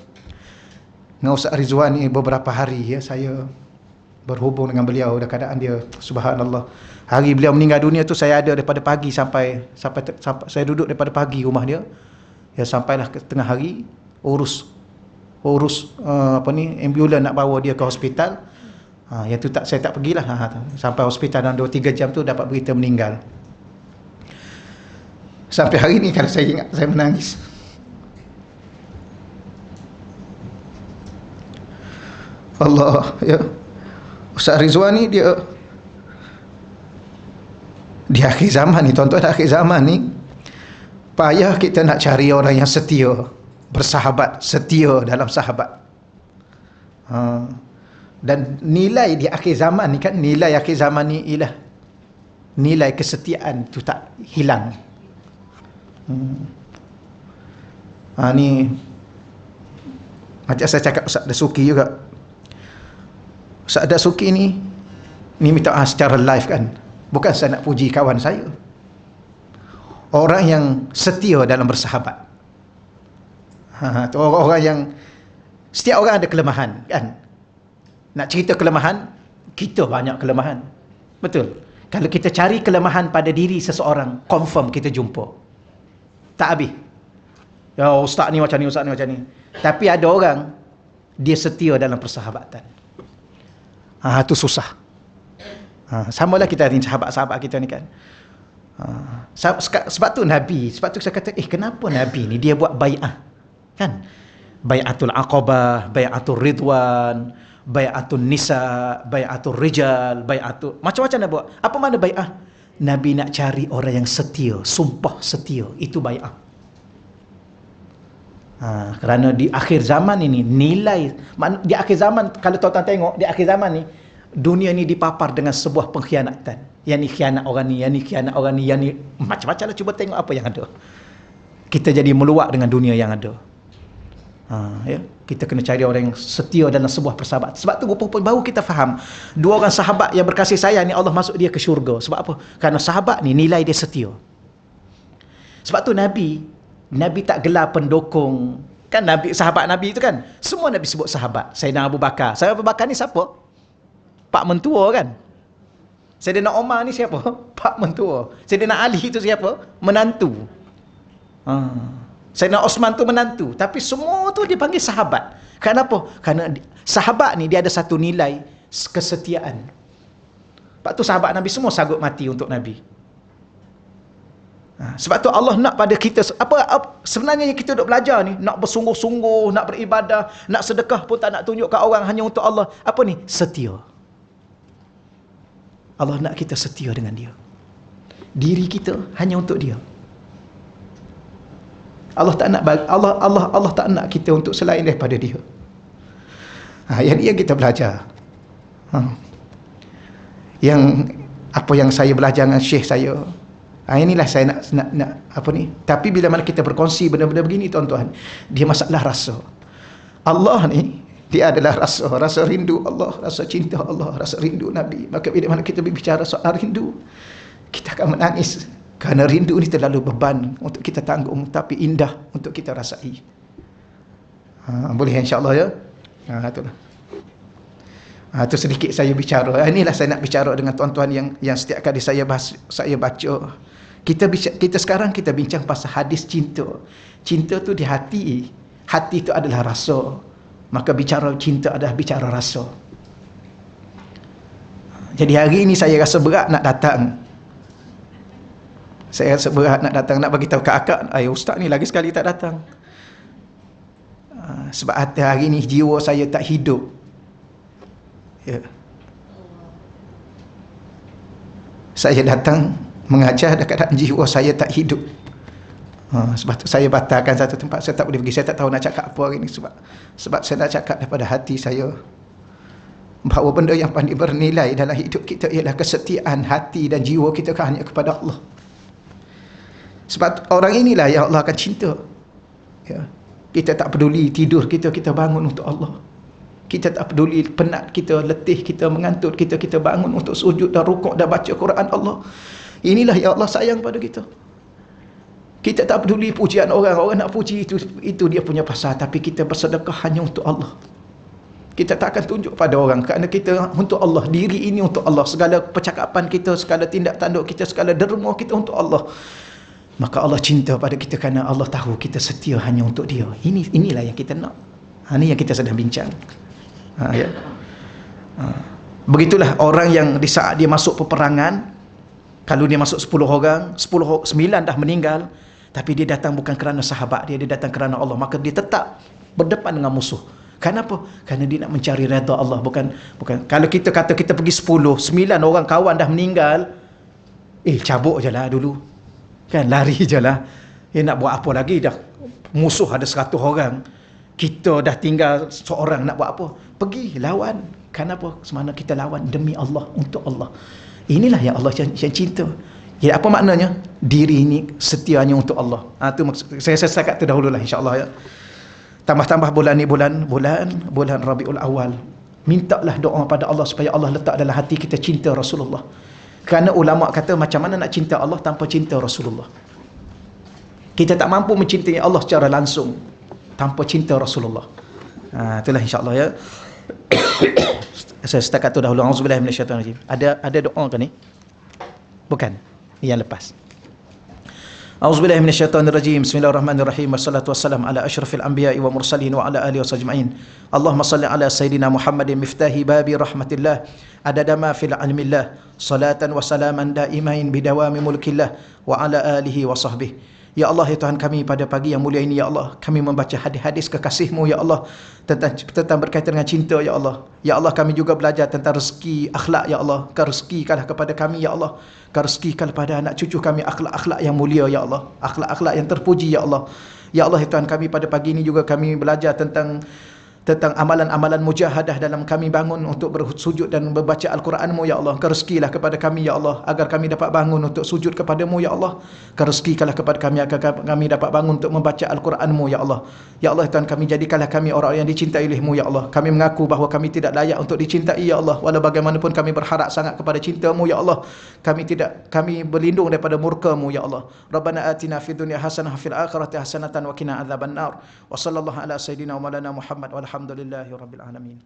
Dengan Ustaz Rizwan ni beberapa hari, ya, saya berhubung dengan beliau dan keadaan dia, subhanallah. Hari beliau meninggal dunia tu saya ada daripada pagi sampai saya duduk daripada pagi rumah dia. Ya, sampailah ke tengah hari urus ambulan nak bawa dia ke hospital. Yang tu saya tak pergilah. Sampai hospital dalam 2-3 jam tu dapat berita meninggal. Sampai hari ni kalau saya ingat, saya menangis. Allah, ya. Ustaz Rizwan ni dia di akhir zaman ni, tuan-tuan, akhir zaman ni payah kita nak cari orang yang setia, bersahabat, setia dalam sahabat. Dan nilai di akhir zaman ni kan, nilai akhir zaman ni ialah nilai kesetiaan tu tak hilang. Ni macam saya cakap Ustaz Dasuki juga. Ustaz Dasuki ni minta secara live kan. Bukan saya nak puji kawan saya. Orang yang setia dalam bersahabat. Orang yang, setiap orang ada kelemahan kan. Nak cerita kelemahan, kita banyak kelemahan. Betul. Kalau kita cari kelemahan pada diri seseorang, confirm kita jumpa. Tak habis. Ya, ustaz ni macam ni, ustaz ni macam ni. Tapi ada orang, dia setia dalam persahabatan. Itu susah. Samalah kita ni, sahabat-sahabat kita ni kan. Sebab tu Nabi, sebab tu saya kata, kenapa Nabi ni dia buat bai'ah? Kan? Bai'atul Aqabah, Bai'atul Ridwan, Bai'atul Nisa, Bai'atul Rijal, Bai'atul... Macam-macam dia buat. Apa makna bai'ah? Nabi nak cari orang yang setia, sumpah setia. Itu bai'ah. Kerana di akhir zaman ini, nilai... Di akhir zaman, kalau tuan-tuan tengok, di akhir zaman ni, dunia ni dipapar dengan sebuah pengkhianatan. Yang ni khianat orang ni, yang ni khianat orang ni, yang ni... Macam-macam lah, cuba tengok apa yang ada. Kita jadi meluak dengan dunia yang ada. Ya, kita kena cari orang yang setia dalam sebuah persahabatan. Sebab tu baru kita faham, dua orang sahabat yang berkasih sayang ni Allah masuk dia ke syurga. Sebab apa? Kerana sahabat ni nilai dia setia. Sebab tu Nabi tak gelar pendukung. Kan sahabat Nabi itu kan, semua Nabi sebut sahabat. Sayyidina Abu Bakar. Sayyidina Abu Bakar ni siapa? Pak mentua kan. Sayyidina Umar ni siapa? Pak mentua. Sayyidina Ali itu siapa? Menantu. Sayyidina Osman tu menantu. Tapi semua tu dipanggil sahabat. Kenapa? Kerana sahabat ni dia ada satu nilai kesetiaan. Sebab tu sahabat Nabi semua sanggup mati untuk Nabi. Sebab tu Allah nak pada kita, sebenarnya yang kita duk belajar ni, nak bersungguh-sungguh, nak beribadah, nak sedekah pun tak nak tunjuk ke orang, hanya untuk Allah. Apa ni? Setia. Allah nak kita setia dengan dia. Diri kita hanya untuk dia. Allah tak nak Allah tak nak kita untuk selain daripada dia. Yang kita belajar. Yang apa yang saya belajar dengan syekh saya. Inilah saya nak apa ni. Tapi bila mana kita berkongsi benda-benda begini tuan-tuan, dia masalah rasa. Allah ni dia adalah rasa rindu Allah, rasa cinta Allah, rasa rindu Nabi. Maka bila mana kita berbicara soal rindu, kita akan menangis. Kerana rindu ni terlalu beban untuk kita tanggung, tapi indah untuk kita rasai. Boleh insya-Allah ya. Itulah. Itu sedikit saya bicara. Inilah saya nak bicara dengan tuan-tuan yang setiap kali saya baca Kita sekarang kita bincang pasal hadis cinta. Cinta tu di hati. Hati tu adalah rasa. Maka bicara cinta adalah bicara rasa. Jadi hari ini saya rasa berat nak datang. Saya rasa berat nak datang, nak bagi tahu ke akak, ustaz ni lagi sekali tak datang. Sebab hari ini jiwa saya tak hidup. Ya. Saya datang mengajar dekat jiwa saya tak hidup. Sebab tu saya batalkan satu tempat, saya tak boleh pergi. Saya tak tahu nak cakap apa hari ini, sebab saya nak cakap daripada hati saya bahawa benda yang paling bernilai dalam hidup kita ialah kesetiaan hati dan jiwa kita hanya kepada Allah. Sebab orang inilah yang Allah akan cinta. Ya. Kita tak peduli tidur kita bangun untuk Allah. Kita tak peduli penat kita, letih kita, mengantuk kita bangun untuk sujud dan rukuk dan baca Quran Allah. Inilah yang Allah sayang pada kita. Kita tak peduli pujian orang nak puji itu dia punya pasal, tapi kita bersedekah hanya untuk Allah. Kita tak akan tunjuk pada orang, kerana kita untuk Allah, diri ini untuk Allah, segala percakapan kita, segala tindak tanduk kita, segala derma kita untuk Allah. Maka Allah cinta pada kita kerana Allah tahu kita setia hanya untuk Dia. Inilah yang kita nak. Ini yang kita sedang bincang. Ya. Begitulah orang yang di saat dia masuk peperangan, kalau dia masuk 10 orang, 9 dah meninggal, tapi dia datang bukan kerana sahabat dia datang kerana Allah, maka dia tetap berdepan dengan musuh. Kenapa? Kerana dia nak mencari redha Allah, bukan. Kalau kita kata kita pergi 10, 9 orang kawan dah meninggal, cabut je lah dulu. Kan, lari je lah. Nak buat apa lagi dah? Musuh ada 100 orang. Kita dah tinggal seorang, nak buat apa? Pergi lawan. Kenapa? Semana kita lawan demi Allah, untuk Allah. Inilah yang Allah yang cinta. Ya, apa maknanya? Diri ini setianya untuk Allah. Tu maksud saya setakat tu dahululah, insya-Allah ya. Tambah-tambah bulan ni bulan Rabiul Awal. Mintalah doa pada Allah supaya Allah letak dalam hati kita cinta Rasulullah. Kerana ulama kata macam mana nak cinta Allah tanpa cinta Rasulullah. Kita tak mampu mencintai Allah secara langsung tanpa cinta Rasulullah. Itulah insya-Allah ya. Saya setakat tu dahulu. Auzubillahi minasyaitanirrajim. Ada doa ke ni? Bukan. Yang lepas. Auzubillahi minasyaitanirrajim. Bismillahirrahmanirrahim. Wassalatu wassalam ala asyrafil anbiya'i wa mursalin wa ala alihi wasajma'in. Allahumma salli ala sayyidina Muhammadin miftahi babi rahmatillah adada ma fil ilmillah salatan wa salaman daimain bidawami mulkillah wa ala alihi wa sahbihi. Ya Allah, ya Tuhan kami, pada pagi yang mulia ini ya Allah, kami membaca hadis-hadis kekasih-Mu ya Allah, tentang berkaitan dengan cinta ya Allah. Ya Allah, kami juga belajar tentang rezeki akhlak ya Allah. Rezekikanlah kepada kami ya Allah. Rezekikan kepada anak cucu kami akhlak-akhlak yang mulia ya Allah, akhlak-akhlak yang terpuji ya Allah. Ya Allah, ya Tuhan kami, pada pagi ini juga kami belajar tentang amalan-amalan mujahadah dalam kami bangun untuk bersujud dan membaca Al-Quran-Mu ya Allah. Rezekilah kepada kami ya Allah, agar kami dapat bangun untuk sujud kepada-Mu ya Allah. Rezekikanlah kepada kami agar kami dapat bangun untuk membaca Al-Quran-Mu ya Allah. Ya Allah, Tuhan kami, jadikanlah kami orang yang dicintai oleh-Mu ya Allah. Kami mengaku bahawa kami tidak layak untuk dicintai ya Allah. Walau bagaimanapun kami berharap sangat kepada cinta-Mu ya Allah. Kami berlindung daripada murka-Mu ya Allah. Rabbana atina fid dunya hasanah wa fil akhirati hasanatan wa qina adzabannar. Wa sallallahu ala sayidina wa maulana Muhammad wa alhamdulillahi rabbil alamin.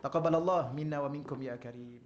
Taqabbalallah minna wa minkum ya karim.